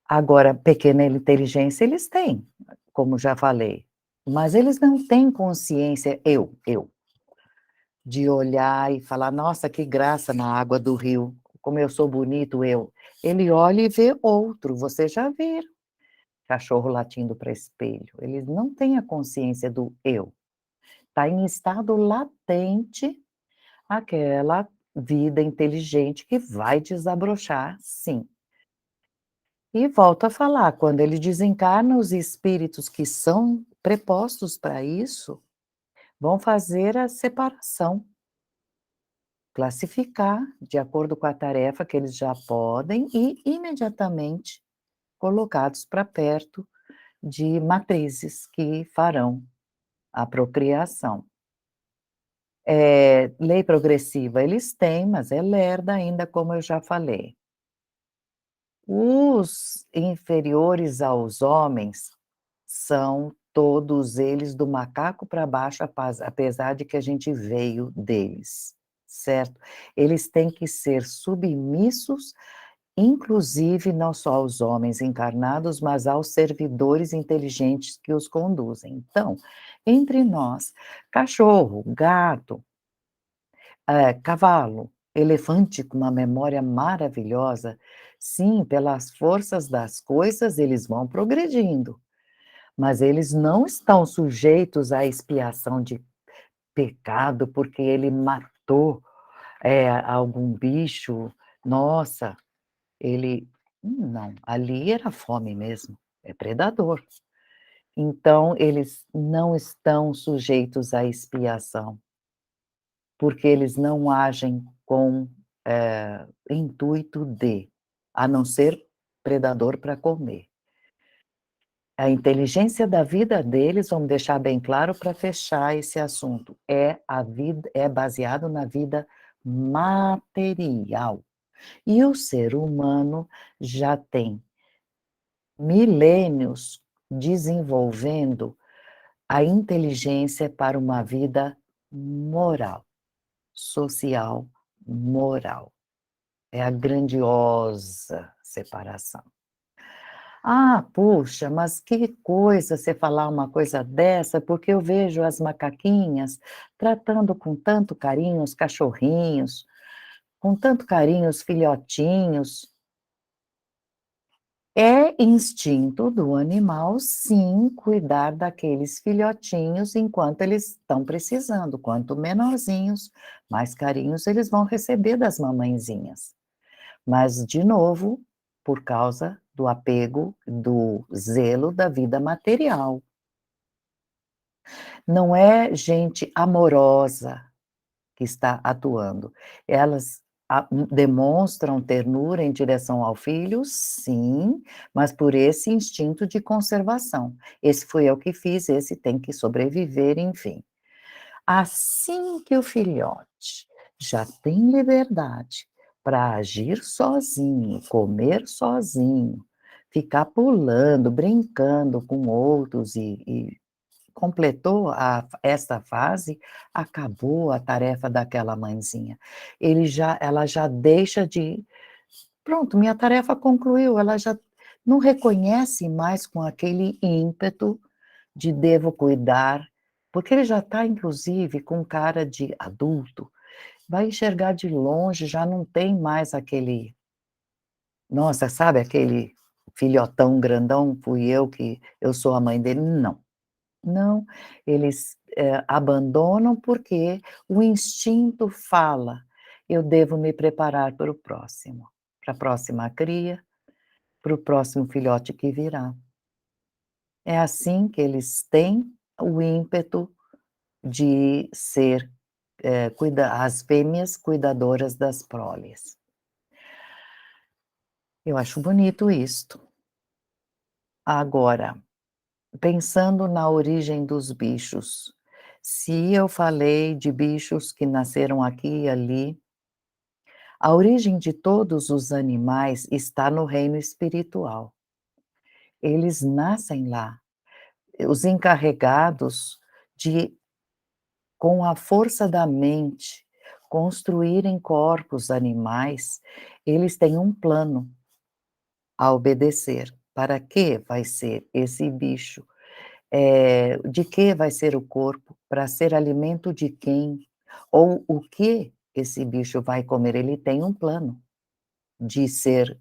Agora, pequena inteligência eles têm, como já falei, mas eles não têm consciência de olhar e falar: "Nossa, que graça na água do rio, como eu sou bonito, eu". Ele olha e vê outro, vocês já viram, cachorro latindo para espelho, eles não têm a consciência do eu. Está em estado latente aquela vida inteligente que vai desabrochar, sim. E volto a falar, quando ele desencarna, os espíritos que são prepostos para isso, vão fazer a separação, classificar de acordo com a tarefa que eles já podem e imediatamente colocados para perto de matrizes que farão a procriação. Lei progressiva eles têm, mas é lerda ainda, como eu já falei. Os inferiores aos homens são todos eles do macaco para baixo, apesar de que a gente veio deles, certo? Eles têm que ser submissos, inclusive não só aos homens encarnados, mas aos servidores inteligentes que os conduzem. Então, entre nós, cachorro, gato, Cavalo, elefante com uma memória maravilhosa. Sim, pelas forças das coisas eles vão progredindo, mas eles não estão sujeitos à expiação de pecado, porque ele matou, algum bicho. Nossa, ele não, ali era fome mesmo, é predador. Então eles não estão sujeitos à expiação, porque eles não agem com, intuito de, a não ser predador para comer. A inteligência da vida deles, vamos deixar bem claro para fechar esse assunto, é baseado na vida material. E o ser humano já tem milênios desenvolvendo a inteligência para uma vida moral, social, moral. É a grandiosa separação. Ah, puxa, mas que coisa você falar uma coisa dessa, porque eu vejo as macaquinhas tratando com tanto carinho os cachorrinhos, com tanto carinho os filhotinhos. É instinto do animal, sim, cuidar daqueles filhotinhos enquanto eles estão precisando. Quanto menorzinhos, mais carinhos eles vão receber das mamãezinhas. Mas, de novo, por causa do apego, do zelo da vida material. Não é gente amorosa que está atuando. Elas demonstram ternura em direção ao filho, sim, mas por esse instinto de conservação. Esse foi eu que fiz, esse tem que sobreviver, enfim. Assim que o filhote já tem liberdade para agir sozinho, comer sozinho, ficar pulando, brincando com outros e completou esta fase, acabou a tarefa daquela mãezinha. Ela já deixa de pronto, minha tarefa concluiu, ela já não reconhece mais com aquele ímpeto de devo cuidar, porque ele já está inclusive com cara de adulto, vai enxergar de longe, já não tem mais aquele nossa, sabe aquele filhotão grandão, fui eu sou a mãe dele, não. Não, eles, abandonam porque o instinto fala: "Eu devo me preparar para o próximo, para a próxima cria, para o próximo filhote que virá". É assim que eles têm o ímpeto de ser, as fêmeas cuidadoras das proles. Eu acho bonito isto. Agora, pensando na origem dos bichos, se eu falei de bichos que nasceram aqui e ali, a origem de todos os animais está no reino espiritual. Eles nascem lá. Os encarregados de, com a força da mente, construírem corpos animais, eles têm um plano a obedecer. Para que vai ser esse bicho? De que vai ser o corpo? Para ser alimento de quem? Ou o que esse bicho vai comer? Ele tem um plano de ser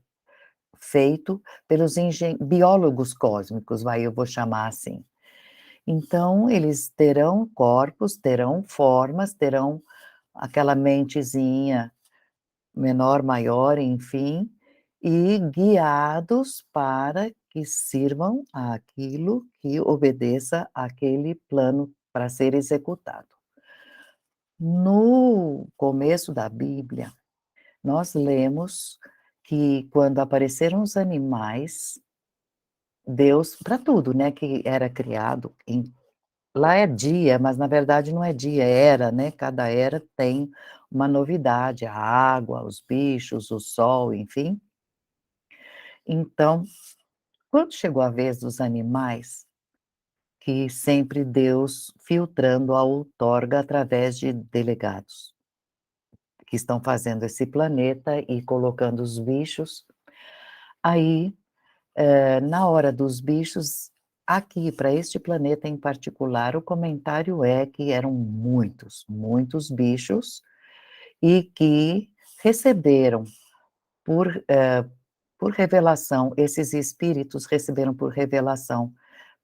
feito pelos biólogos cósmicos, eu vou chamar assim. Então, eles terão corpos, terão formas, terão aquela mentezinha menor, maior, enfim, e guiados para que sirvam àquilo que obedeça àquele plano para ser executado. No começo da Bíblia, nós lemos que quando apareceram os animais, Deus para tudo, né, que era criado lá é dia, mas na verdade não é dia, é era, né, cada era tem uma novidade, a água, os bichos, o sol, enfim. Então, quando chegou a vez dos animais, que sempre Deus filtrando a outorga através de delegados, que estão fazendo esse planeta e colocando os bichos, aí, na hora dos bichos, aqui para este planeta em particular, o comentário é que eram muitos, muitos bichos, e que receberam por, por revelação, esses espíritos receberam por revelação.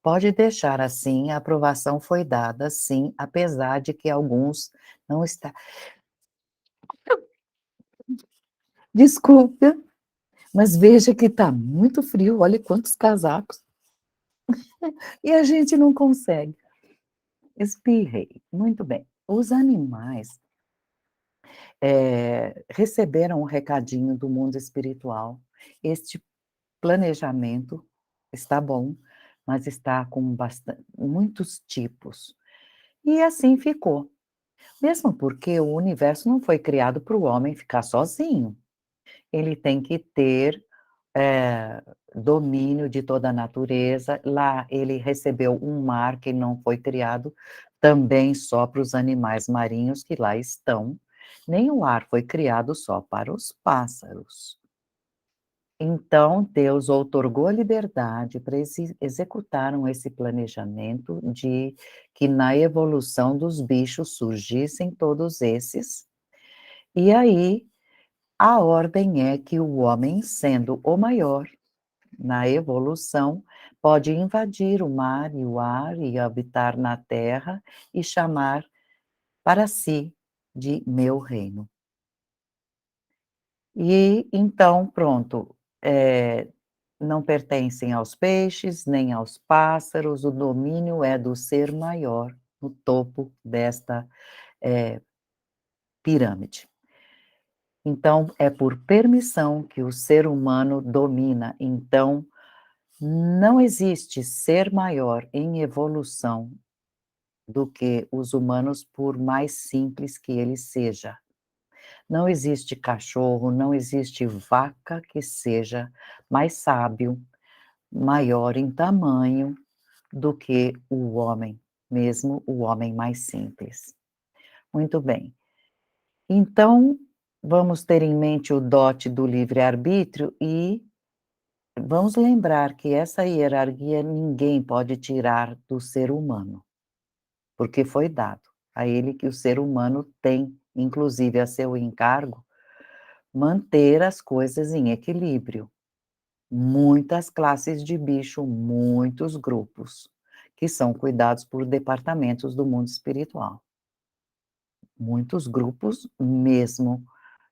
Pode deixar assim, a aprovação foi dada sim, apesar de que alguns não está desculpa, mas veja que está muito frio, olha quantos casacos, e a gente não consegue. Espirrei, muito bem. Os animais, receberam um recadinho do mundo espiritual. Este planejamento está bom, mas está com muitos tipos. E assim ficou. Mesmo porque o universo não foi criado para o homem ficar sozinho. Ele tem que ter, domínio de toda a natureza. Lá ele recebeu um mar que não foi criado também só para os animais marinhos que lá estão, nem o ar foi criado só para os pássaros. Então Deus outorgou a liberdade para eles executaram esse planejamento de que na evolução dos bichos surgissem todos esses, e aí a ordem é que o homem, sendo o maior na evolução, pode invadir o mar e o ar e habitar na terra e chamar para si de meu reino. E então pronto, não pertencem aos peixes, nem aos pássaros, o domínio é do ser maior, no topo desta, eh, pirâmide. Então, é por permissão que o ser humano domina, então, não existe ser maior em evolução do que os humanos, por mais simples que ele seja. Não existe cachorro, não existe vaca que seja mais sábio, maior em tamanho do que o homem, mesmo o homem mais simples. Muito bem. Então, vamos ter em mente o dote do livre-arbítrio e vamos lembrar que essa hierarquia ninguém pode tirar do ser humano, porque foi dado a ele que o ser humano tem, inclusive a seu encargo, manter as coisas em equilíbrio. Muitas classes de bicho, muitos grupos, que são cuidados por departamentos do mundo espiritual. Muitos grupos mesmo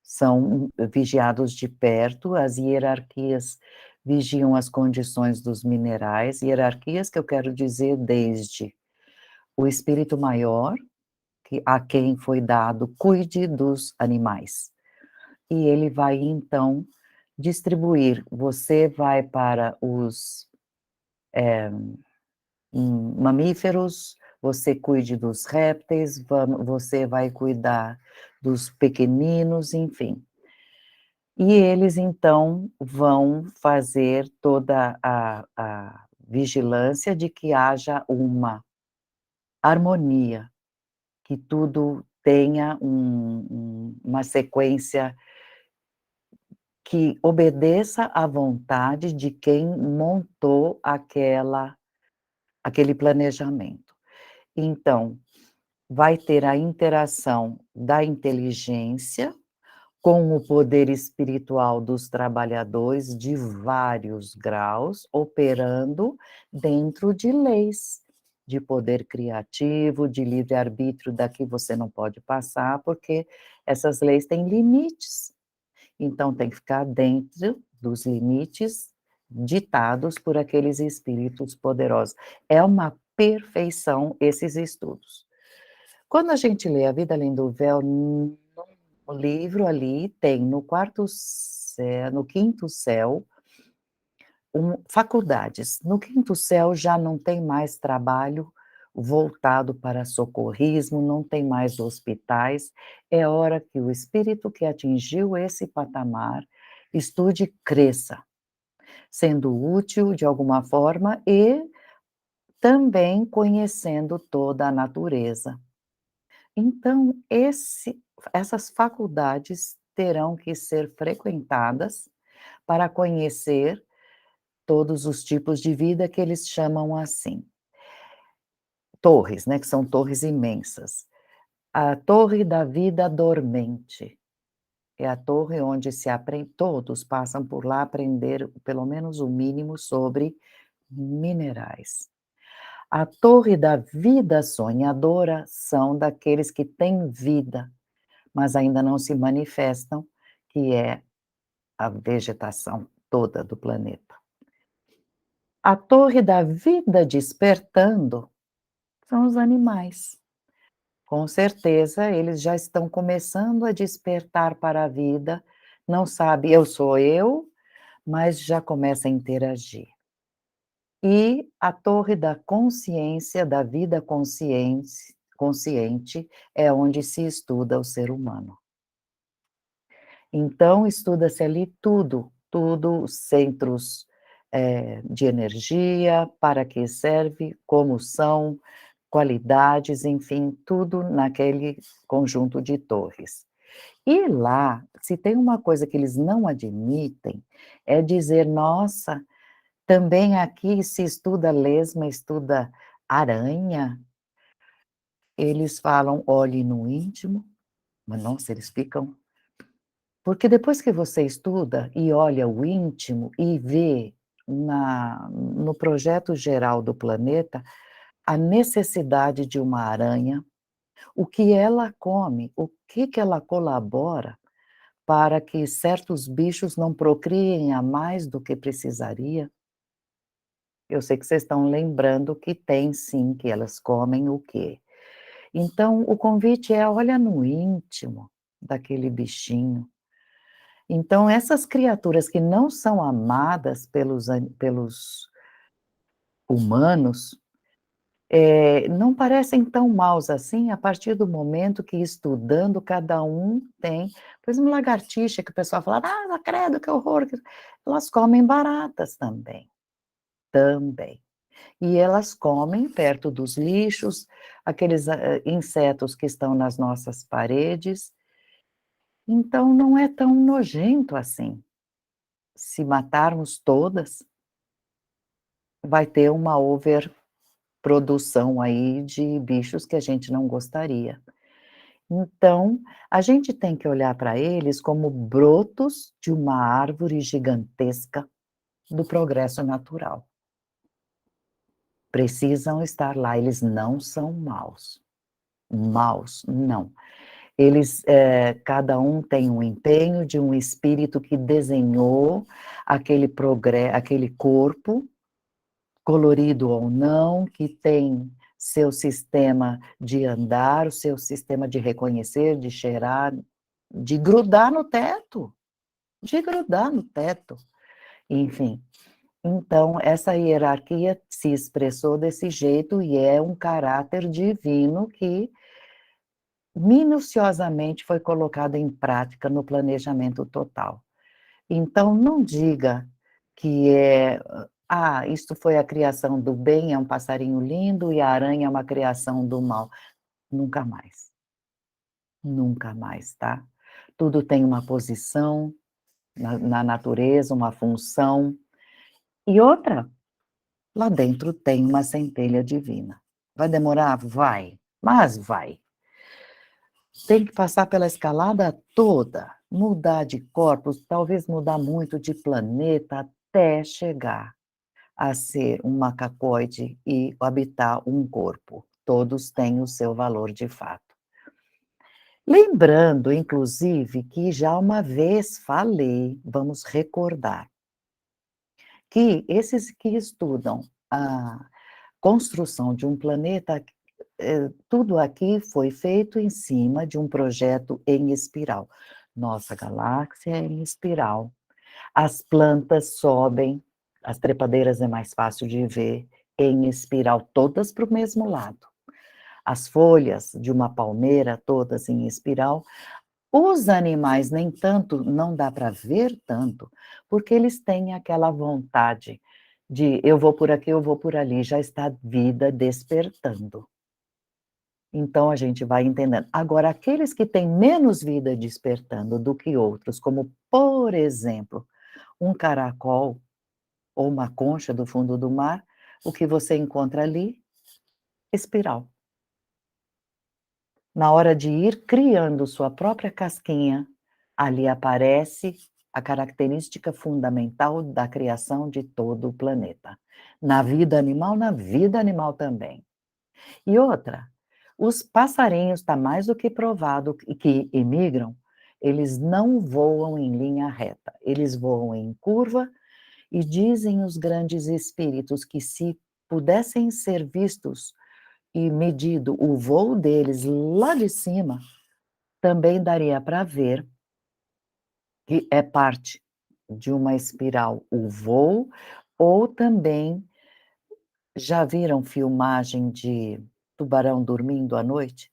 são vigiados de perto, as hierarquias vigiam as condições dos minerais, hierarquias que eu quero dizer desde o espírito maior, que a quem foi dado cuide dos animais, e ele vai então distribuir, você vai para os, mamíferos, você cuide dos répteis, você vai cuidar dos pequeninos, enfim. E eles então vão fazer toda a vigilância de que haja uma harmonia, que tudo tenha uma sequência que obedeça à vontade de quem montou aquele planejamento. Então, vai ter a interação da inteligência com o poder espiritual dos trabalhadores de vários graus, operando dentro de leis de poder criativo, de livre-arbítrio, daqui você não pode passar, porque essas leis têm limites. Então tem que ficar dentro dos limites ditados por aqueles espíritos poderosos. É uma perfeição esses estudos. Quando a gente lê A Vida Além do Véu, no livro ali tem no quarto céu, no quinto céu, faculdades. No quinto céu já não tem mais trabalho voltado para socorrismo, não tem mais hospitais, é hora que o espírito que atingiu esse patamar estude e cresça, sendo útil de alguma forma e também conhecendo toda a natureza. Então, essas faculdades terão que ser frequentadas para conhecer todos os tipos de vida que eles chamam assim. Torres, né, que são torres imensas. A torre da vida dormente. É a torre onde se aprende, todos passam por lá aprender pelo menos o mínimo sobre minerais. A torre da vida sonhadora são daqueles que têm vida, mas ainda não se manifestam, que é a vegetação toda do planeta. A torre da vida despertando são os animais. Com certeza, eles já estão começando a despertar para a vida, não sabe, eu sou eu, mas já começa a interagir. E a torre da consciência, da vida consciente, é onde se estuda o ser humano. Então, estuda-se ali tudo, tudo, centros, de energia, para que serve, como são, qualidades, enfim, tudo naquele conjunto de torres. E lá, se tem uma coisa que eles não admitem, é dizer: "Nossa, também aqui se estuda lesma, estuda aranha". Eles falam: "Olhe no íntimo", mas nossa, eles ficam, porque depois que você estuda e olha o íntimo e vê no projeto geral do planeta, a necessidade de uma aranha, o que ela come, o que que ela colabora para que certos bichos não procriem a mais do que precisaria. Eu sei que vocês estão lembrando que tem sim, que elas comem o quê. Então o convite é: olha no íntimo daquele bichinho. Então essas criaturas que não são amadas pelos humanos, não parecem tão maus assim, a partir do momento que, estudando, cada um tem, por exemplo, lagartixa, que o pessoal fala: "Ah, credo, que horror", elas comem baratas também, também. E elas comem perto dos lixos, aqueles, insetos que estão nas nossas paredes, então não é tão nojento assim. Se matarmos todas, vai ter uma overprodução aí de bichos que a gente não gostaria. Então, a gente tem que olhar para eles como brotos de uma árvore gigantesca do progresso natural. Precisam estar lá, eles não são maus. Maus, não. Eles, cada um tem um empenho de um espírito que desenhou aquele corpo, colorido ou não, que tem seu sistema de andar, o seu sistema de reconhecer, de cheirar, de grudar no teto, de grudar no teto, enfim. Então, essa hierarquia se expressou desse jeito e é um caráter divino que minuciosamente foi colocado em prática no planejamento total. Então não diga que isto foi a criação do bem, é um passarinho lindo, e a aranha é uma criação do mal. Nunca mais, tá. Tudo tem uma posição na natureza, uma função. E outra, lá dentro tem uma centelha divina. Vai demorar? Vai, mas vai. Tem que passar pela escalada toda, mudar de corpos, talvez mudar muito de planeta, até chegar a ser um macacoide e habitar um corpo. Todos têm o seu valor de fato. Lembrando, inclusive, que já uma vez falei, vamos recordar, que esses que estudam a construção de um planeta, tudo aqui foi feito em cima de um projeto em espiral. Nossa galáxia é em espiral. As plantas sobem, as trepadeiras é mais fácil de ver, em espiral, todas para o mesmo lado. As folhas de uma palmeira, todas em espiral. Os animais, nem tanto, não dá para ver tanto, porque eles têm aquela vontade de: "Eu vou por aqui, eu vou por ali", já está a vida despertando. Então a gente vai entendendo. Agora, aqueles que têm menos vida despertando do que outros, como, por exemplo, um caracol ou uma concha do fundo do mar, o que você encontra ali? Espiral. Na hora de ir criando sua própria casquinha, ali aparece a característica fundamental da criação de todo o planeta. Na vida animal também. E outra, os passarinhos está mais do que provado que imigram, eles não voam em linha reta, eles voam em curva e dizem os grandes espíritos que se pudessem ser vistos e medido o voo deles lá de cima, também daria para ver que é parte de uma espiral o voo, ou também já viram filmagem de tubarão dormindo à noite?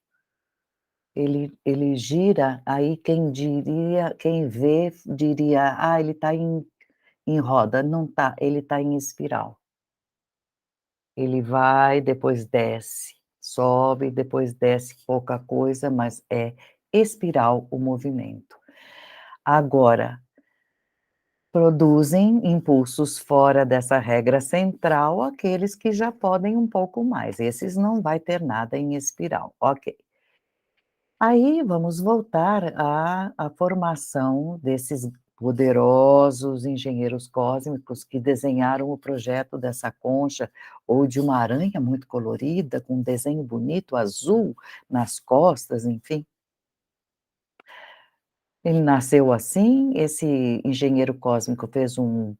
Ele gira, aí quem vê diria: "Ah, ele está em roda", não está, ele está em espiral. Ele vai, depois desce, sobe, depois desce pouca coisa, mas é espiral o movimento. Agora, produzem impulsos fora dessa regra central aqueles que já podem um pouco mais, esses não vai ter nada em espiral, ok. Aí vamos voltar à formação desses poderosos engenheiros cósmicos que desenharam o projeto dessa concha, ou de uma aranha muito colorida, com um desenho bonito, azul, nas costas, enfim. Ele nasceu assim, esse engenheiro cósmico fez um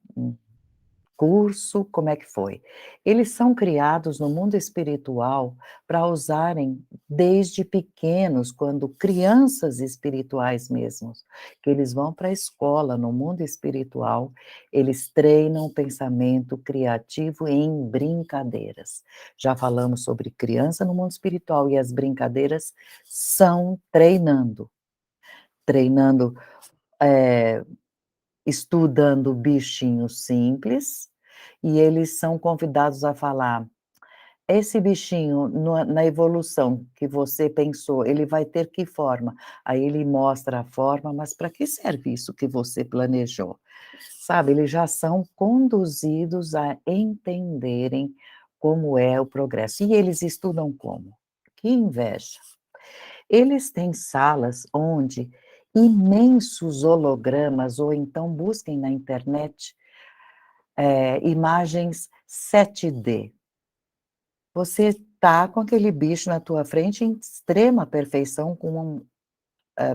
curso, como é que foi? Eles são criados no mundo espiritual para usarem desde pequenos, quando crianças espirituais mesmos, que eles vão para a escola no mundo espiritual, eles treinam o pensamento criativo em brincadeiras. Já falamos sobre criança no mundo espiritual e as brincadeiras são treinando. Treinando, eh, estudando bichinhos simples, e eles são convidados a falar: "Esse bichinho na evolução que você pensou, ele vai ter que forma?". Aí ele mostra a forma, mas para que serve isso que você planejou? Sabe, eles já são conduzidos a entenderem como é o progresso. E eles estudam como? Que inveja! Eles têm salas onde imensos hologramas, ou então busquem na internet, imagens 7D. Você tá com aquele bicho na tua frente em extrema perfeição, com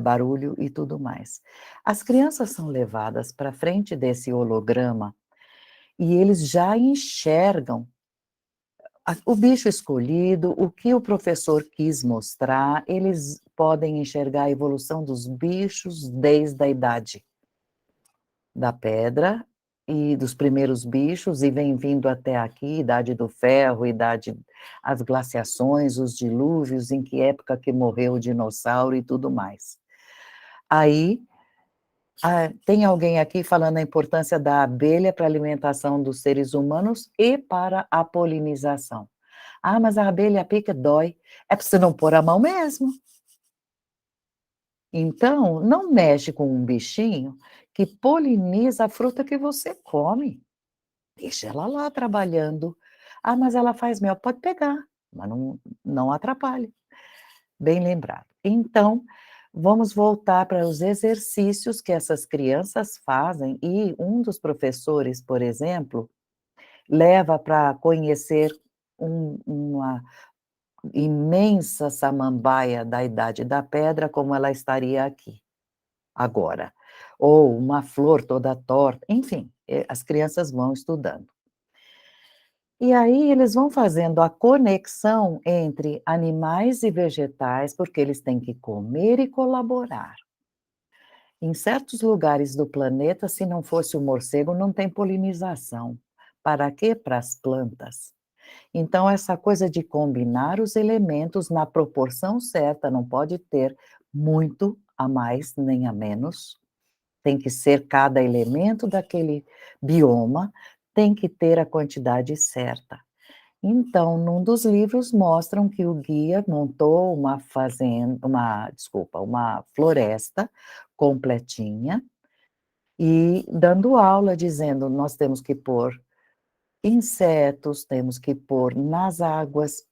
barulho e tudo mais. As crianças são levadas para frente desse holograma e eles já enxergam o bicho escolhido, o que o professor quis mostrar, eles podem enxergar a evolução dos bichos desde a idade da pedra e dos primeiros bichos, e vem vindo até aqui, idade do ferro, idade, as glaciações, os dilúvios, em que época que morreu o dinossauro e tudo mais. Aí, tem alguém aqui falando a importância da abelha para a alimentação dos seres humanos e para a polinização. "Ah, mas a abelha pica, dói". É para você não pôr a mão mesmo. Então, não mexe com um bichinho que poliniza a fruta que você come. Deixa ela lá trabalhando. "Ah, mas ela faz mel", pode pegar, mas não atrapalhe. Bem lembrado. Então, vamos voltar para os exercícios que essas crianças fazem, e um dos professores, por exemplo, leva para conhecer uma imensa samambaia da idade da pedra, como ela estaria aqui, agora. Ou uma flor toda torta, enfim, as crianças vão estudando. E aí eles vão fazendo a conexão entre animais e vegetais, porque eles têm que comer e colaborar. Em certos lugares do planeta, se não fosse o morcego, não tem polinização. Para quê? Para as plantas. Então, essa coisa de combinar os elementos na proporção certa, não pode ter muito a mais nem a menos, tem que ser cada elemento daquele bioma, tem que ter a quantidade certa. Então, num dos livros mostram que o guia montou uma fazenda, uma floresta completinha, e dando aula dizendo: "Nós temos que pôr insetos, temos que pôr nas águas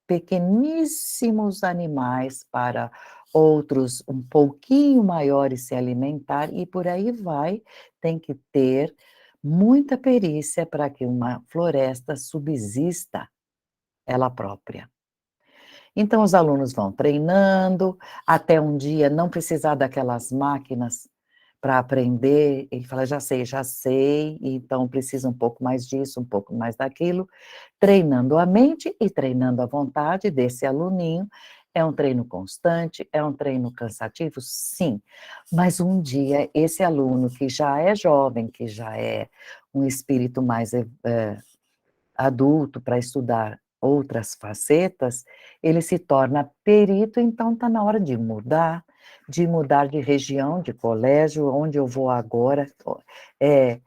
pequeníssimos animais para outros um pouquinho maiores se alimentar e por aí vai. Tem que ter muita perícia para que uma floresta subsista ela própria. Então os alunos vão treinando, até um dia não precisar daquelas máquinas para aprender, ele fala: já sei, então precisa um pouco mais disso, um pouco mais daquilo", treinando a mente e treinando a vontade desse aluninho. É um treino constante, é um treino cansativo? Sim, mas um dia esse aluno que já é jovem, que já é um espírito mais adulto para estudar outras facetas, ele se torna perito, então está na hora de mudar de região, de colégio, onde eu vou agora, eh,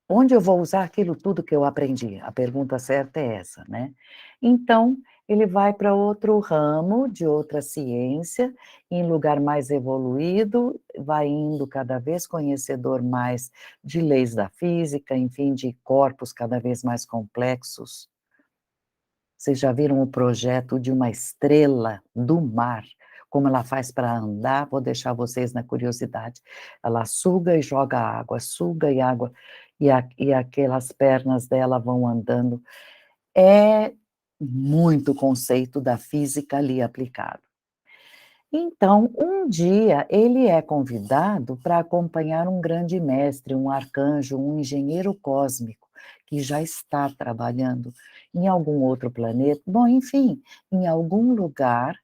onde eu vou usar aquilo tudo que eu aprendi? A pergunta certa é essa, né. Então, ele vai para outro ramo, de outra ciência, em lugar mais evoluído, vai indo cada vez conhecedor mais de leis da física, enfim, de corpos cada vez mais complexos. Vocês já viram o projeto de uma estrela do mar, como ela faz para andar? Vou deixar vocês na curiosidade. Ela suga e joga água, suga e água, e aquelas pernas dela vão andando. É muito conceito da física ali aplicado. Então, um dia ele é convidado para acompanhar um grande mestre, um arcanjo, um engenheiro cósmico, que já está trabalhando em algum outro planeta, bom, enfim, em algum lugar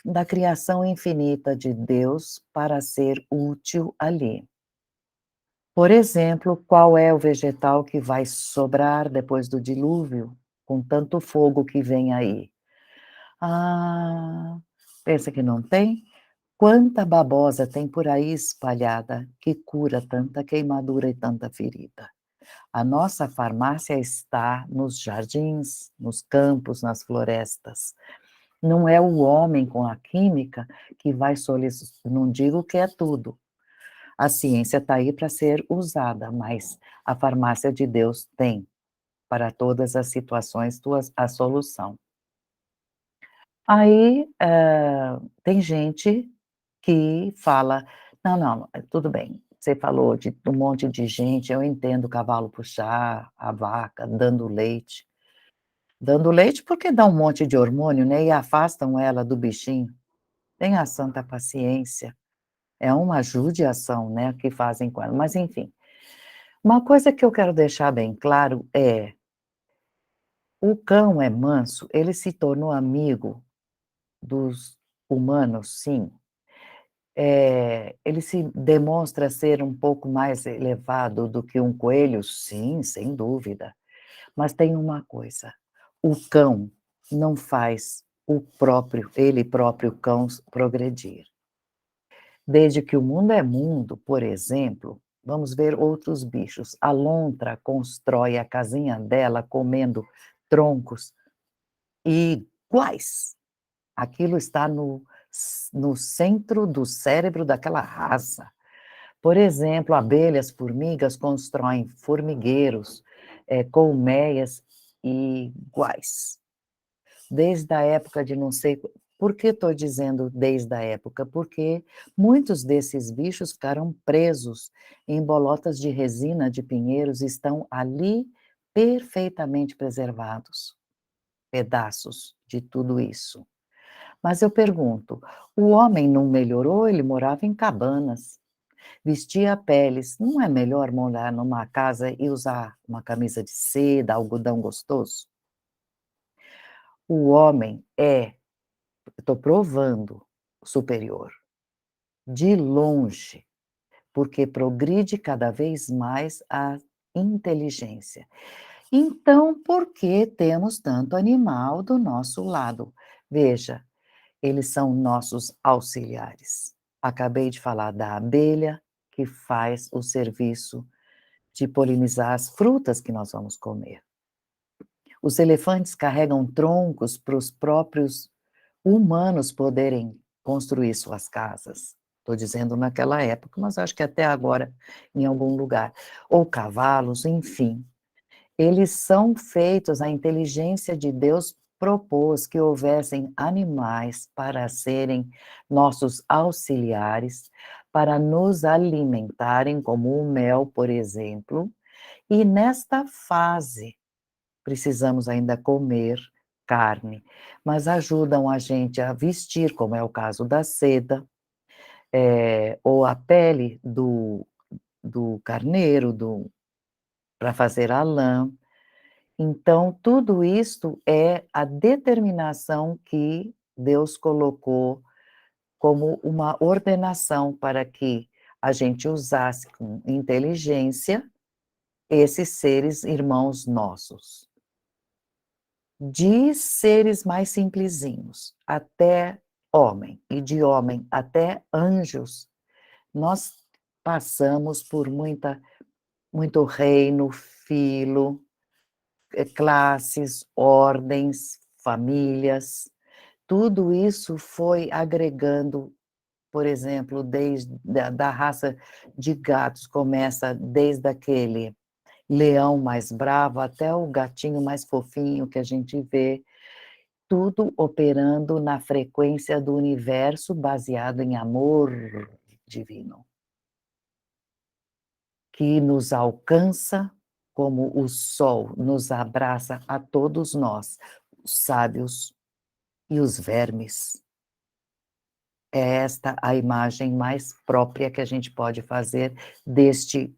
da criação infinita de Deus para ser útil ali. Por exemplo, qual é o vegetal que vai sobrar depois do dilúvio, com tanto fogo que vem aí? Ah, pensa que não tem? Quanta babosa tem por aí espalhada que cura tanta queimadura e tanta ferida. A nossa farmácia está nos jardins, nos campos, nas florestas. Não é o homem com a química que vai não digo que é tudo. A ciência está aí para ser usada, mas a farmácia de Deus tem para todas as situações a solução. Aí, tem gente que fala: "Não, não, tudo bem, você falou de um monte de gente, eu entendo o cavalo puxar, a vaca dando leite. Dando leite porque dá um monte de hormônio, né, e afastam ela do bichinho. Tenha santa paciência, é uma judiação, né, que fazem com ela", mas enfim. Uma coisa que eu quero deixar bem claro é, o cão é manso, ele se tornou amigo dos humanos, sim. Ele se demonstra ser um pouco mais elevado do que um coelho? Sim, sem dúvida. Mas tem uma coisa, o cão não faz ele próprio cão progredir. Desde que o mundo é mundo, por exemplo, vamos ver outros bichos. A lontra constrói a casinha dela comendo troncos iguais. Aquilo está no centro do cérebro daquela raça. Por exemplo, abelhas, formigas constroem formigueiros, colmeias iguais. Desde a época de não sei por que estou dizendo desde a época? Porque muitos desses bichos ficaram presos em bolotas de resina de pinheiros, estão ali perfeitamente preservados, pedaços de tudo isso. Mas eu pergunto, o homem não melhorou? Ele morava em cabanas, vestia peles, não é melhor morar numa casa e usar uma camisa de seda, algodão gostoso? O homem é, estou provando, superior, de longe, porque progride cada vez mais a inteligência. Então, por que temos tanto animal do nosso lado? Veja, eles são nossos auxiliares. Acabei de falar da abelha, que faz o serviço de polinizar as frutas que nós vamos comer. Os elefantes carregam troncos para os próprios humanos poderem construir suas casas. Estou dizendo naquela época, mas acho que até agora em algum lugar. Ou cavalos, enfim. Eles são feitos, a inteligência de Deus propôs que houvessem animais para serem nossos auxiliares, para nos alimentarem, como o mel, por exemplo, e nesta fase precisamos ainda comer carne, mas ajudam a gente a vestir, como é o caso da seda, ou a pele do carneiro, do para fazer a lã. Então, tudo isto é a determinação que Deus colocou como uma ordenação para que a gente usasse com inteligência esses seres irmãos nossos. De seres mais simplesinhos até homem, e de homem até anjos, nós passamos por muito reino, filo, classes, ordens, famílias, tudo isso foi agregando, por exemplo, desde da raça de gatos, começa desde aquele leão mais bravo até o gatinho mais fofinho que a gente vê, tudo operando na frequência do universo baseado em amor divino, que nos alcança como o sol nos abraça a todos nós, os sábios e os vermes. É esta a imagem mais própria que a gente pode fazer deste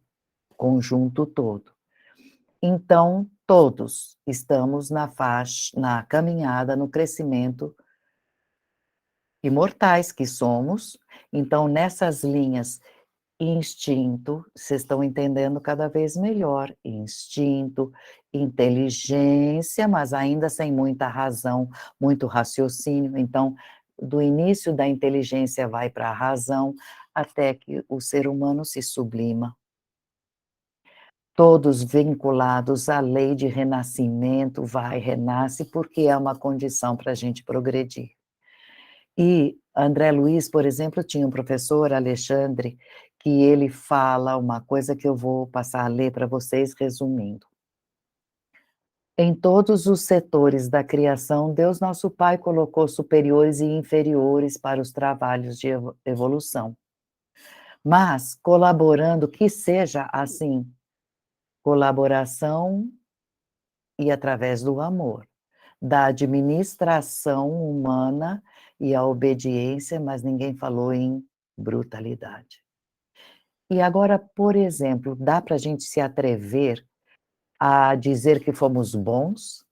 conjunto todo. Então, todos estamos na caminhada, no crescimento imortais que somos, então nessas linhas instinto, vocês estão entendendo cada vez melhor, instinto, inteligência, mas ainda sem muita razão, muito raciocínio, então, do início da inteligência vai para a razão, até que o ser humano se sublima. Todos vinculados à lei de renascimento, vai, renasce, porque é uma condição para a gente progredir. E André Luiz, por exemplo, tinha um professor, Alexandre, que ele fala uma coisa que eu vou passar a ler para vocês, resumindo. Em todos os setores da criação, Deus nosso Pai colocou superiores e inferiores para os trabalhos de evolução. Mas, colaborando, que seja assim, colaboração e através do amor, da administração humana e a obediência, mas ninguém falou em brutalidade. E agora, por exemplo, dá para a gente se atrever a dizer que fomos bons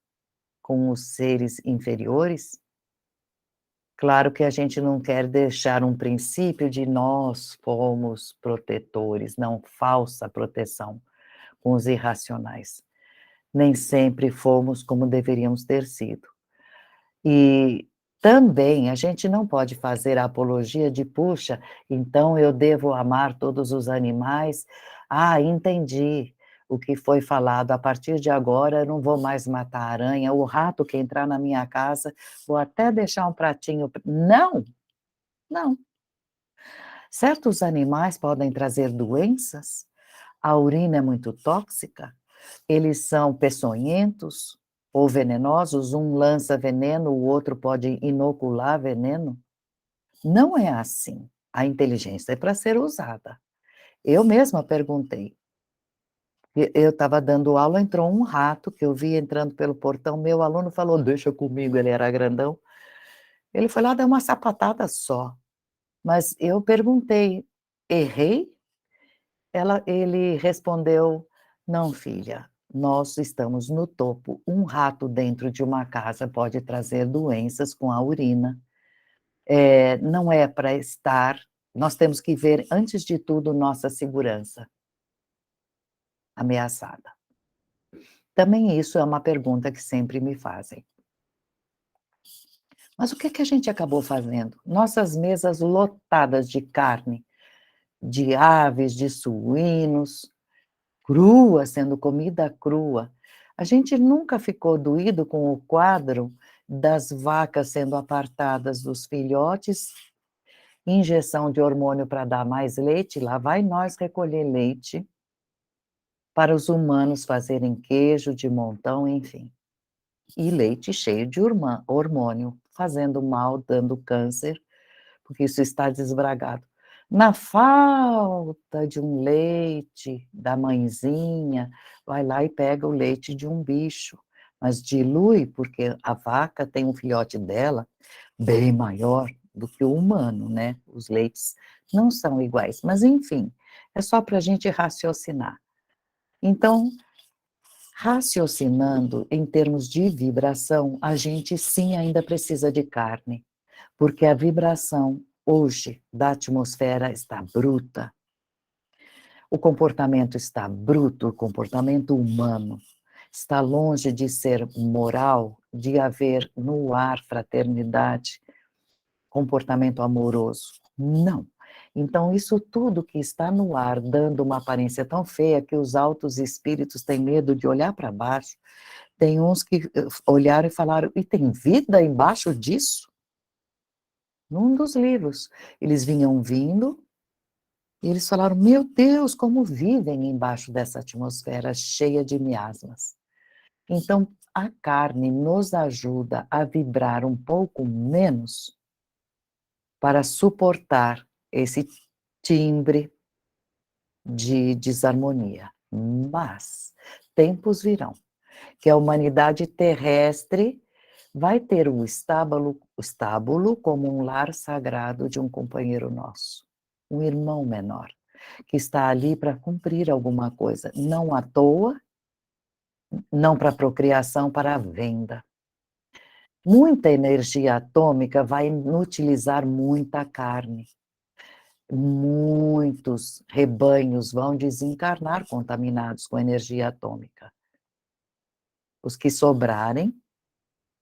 com os seres inferiores? Claro que a gente não quer deixar um princípio de nós fomos protetores, não, falsa proteção com os irracionais. Nem sempre fomos como deveríamos ter sido. E também a gente não pode fazer a apologia de: "Puxa, então eu devo amar todos os animais. Ah, entendi o que foi falado, a partir de agora eu não vou mais matar aranha, o rato que entrar na minha casa, vou até deixar um pratinho", não, não. Certos animais podem trazer doenças, a urina é muito tóxica, eles são peçonhentos ou venenosos, um lança veneno, o outro pode inocular veneno. Não é assim. A inteligência é para ser usada. Eu mesma perguntei. Eu estava dando aula, entrou um rato que eu vi entrando pelo portão, meu aluno falou: "Deixa comigo", ele era grandão. Ele foi lá dar uma sapatada só, mas eu perguntei: "Errei?" Ele respondeu: "Não, filha, nós estamos no topo. Um rato dentro de uma casa pode trazer doenças com a urina. Não é para estar, nós temos que ver, antes de tudo, nossa segurança ameaçada". Também isso é uma pergunta que sempre me fazem. Mas o que que a gente acabou fazendo? Nossas mesas lotadas de carne, de aves, de suínos, crua, sendo comida crua. A gente nunca ficou doído com o quadro das vacas sendo apartadas dos filhotes, injeção de hormônio para dar mais leite, lá vai nós recolher leite, para os humanos fazerem queijo de montão, enfim. e leite cheio de hormônio, fazendo mal, dando câncer, porque isso está desbragado. Na falta de um leite da mãezinha, vai lá e pega o leite de um bicho, mas dilui, porque a vaca tem um filhote dela bem maior do que o humano, né? Os leites não são iguais, mas enfim, é só para a gente raciocinar. Então, raciocinando em termos de vibração, a gente sim ainda precisa de carne, porque a vibração hoje da atmosfera está bruta, o comportamento está bruto, o comportamento humano está longe de ser moral, de haver no ar fraternidade, comportamento amoroso. Não. Então, isso tudo que está no ar, dando uma aparência tão feia que os altos espíritos têm medo de olhar para baixo, tem uns que olharam e falaram: e tem vida embaixo disso? Num dos livros. Eles vinham vindo e eles falaram: meu Deus, como vivem embaixo dessa atmosfera cheia de miasmas. Então, a carne nos ajuda a vibrar um pouco menos para suportar esse timbre de desarmonia. Mas tempos virão que a humanidade terrestre vai ter o estábulo como um lar sagrado de um companheiro nosso, um irmão menor, que está ali para cumprir alguma coisa, não à toa, não para procriação, para a venda. Muita energia atômica vai inutilizar muita carne. Muitos rebanhos vão desencarnar contaminados com energia atômica. Os que sobrarem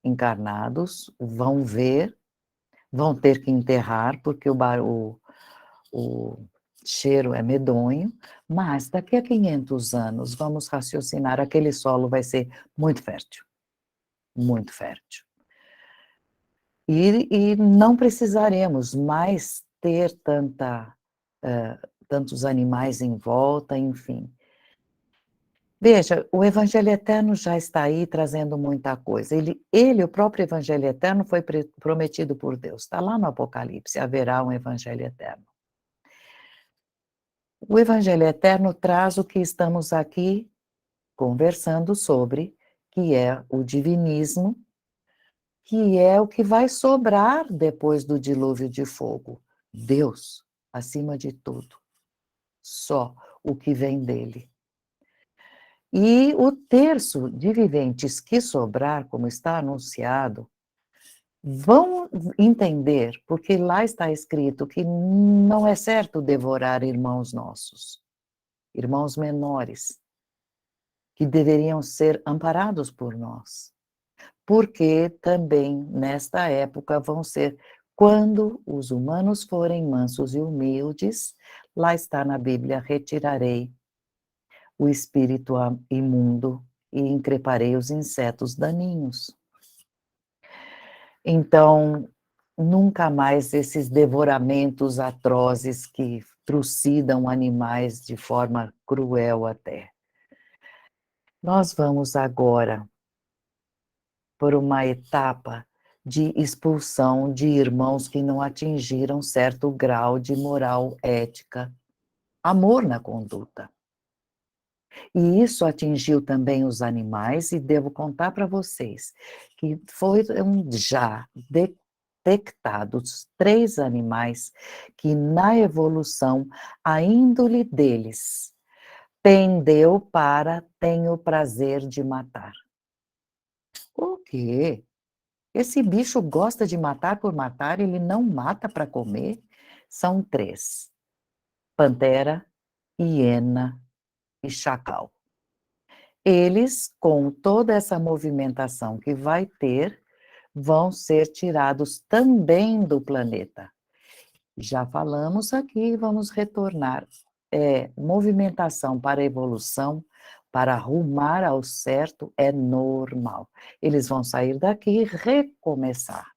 encarnados vão ver, vão ter que enterrar, porque o cheiro é medonho, mas daqui a 500 anos, vamos raciocinar, aquele solo vai ser muito fértil, muito fértil. E não precisaremos mais ter tantos animais em volta, enfim. Veja, o Evangelho Eterno já está aí trazendo muita coisa. O próprio Evangelho Eterno foi prometido por Deus. Está lá no Apocalipse, haverá um Evangelho Eterno. O Evangelho Eterno traz o que estamos aqui conversando sobre, que é o divinismo, que é o que vai sobrar depois do dilúvio de fogo. Deus, acima de tudo. Só o que vem dele. E o terço de viventes que sobrar, como está anunciado, vão entender, porque lá está escrito que não é certo devorar irmãos nossos, irmãos menores, que deveriam ser amparados por nós. Porque também, nesta época, vão ser, quando os humanos forem mansos e humildes, lá está na Bíblia, retirarei o espírito imundo e increparei os insetos daninhos. Então, nunca mais esses devoramentos atrozes que trucidam animais de forma cruel até. Nós vamos agora por uma etapa de expulsão de irmãos que não atingiram certo grau de moral ética, amor na conduta. E isso atingiu também os animais, e devo contar para vocês que foram já detectados 3 animais que, na evolução, a índole deles pendeu para tenho o prazer de matar. O quê? Esse bicho gosta de matar por matar, ele não mata para comer? São 3: pantera, hiena e chacal. Eles, com toda essa movimentação que vai ter, vão ser tirados também do planeta. Já falamos aqui, vamos retornar. Movimentação para evolução, para arrumar ao certo, é normal. Eles vão sair daqui e recomeçar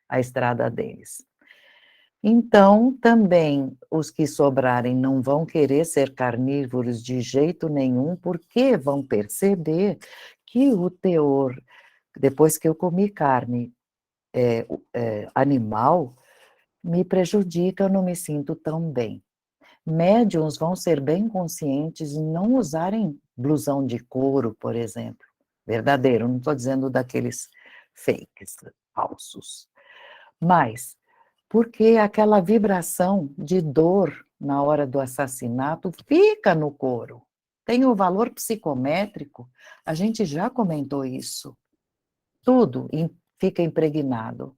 a estrada deles. Então, também os que sobrarem não vão querer ser carnívoros de jeito nenhum, porque vão perceber que o teor depois que eu comi carne, animal, me prejudica, eu não me sinto tão bem. Médiuns vão ser bem conscientes em não usarem blusão de couro, por exemplo, verdadeiro, não estou dizendo daqueles fakes, falsos, mas porque aquela vibração de dor na hora do assassinato fica no couro. Tem o valor psicométrico, a gente já comentou isso. Tudo fica impregnado.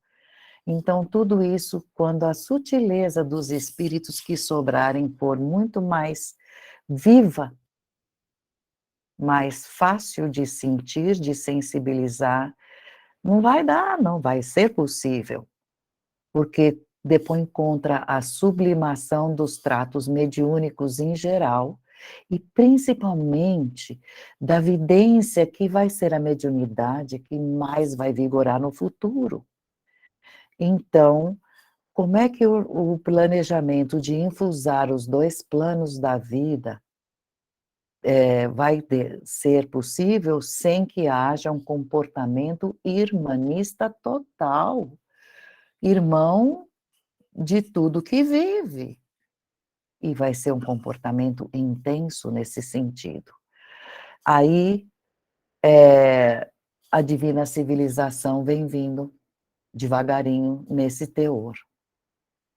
Então, tudo isso, quando a sutileza dos espíritos que sobrarem for muito mais viva, mais fácil de sentir, de sensibilizar, não vai dar, não vai ser possível, porque depõe contra a sublimação dos tratos mediúnicos em geral, e principalmente da vidência que vai ser a mediunidade que mais vai vigorar no futuro. Então, como é que o planejamento de infusar os 2 planos da vida, vai ser possível sem que haja um comportamento irmanista total, irmão de tudo que vive, e vai ser um comportamento intenso nesse sentido. Aí, a divina civilização vem vindo devagarinho nesse teor.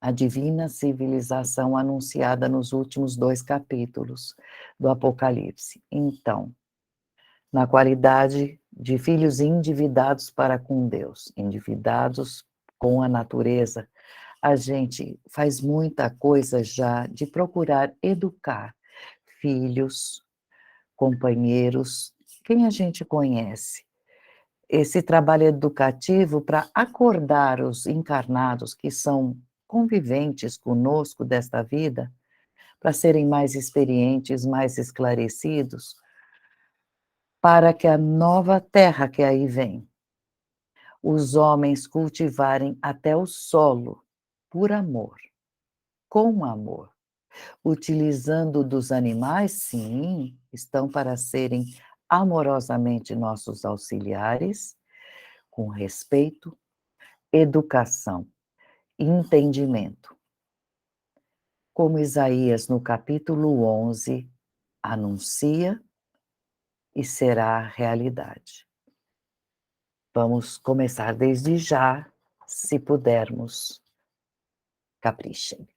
A divina civilização anunciada nos últimos 2 capítulos do Apocalipse. Então, na qualidade de filhos endividados para com Deus, endividados com a natureza, a gente faz muita coisa já de procurar educar filhos, companheiros, quem a gente conhece. Esse trabalho educativo para acordar os encarnados que são conviventes conosco desta vida, para serem mais experientes, mais esclarecidos, para que a nova terra que aí vem, os homens cultivarem até o solo, por amor, com amor, utilizando dos animais, sim, estão para serem amorosamente nossos auxiliares, com respeito, educação, entendimento. Como Isaías, no capítulo 11, anuncia e será realidade. Vamos começar desde já, se pudermos. Caprichem.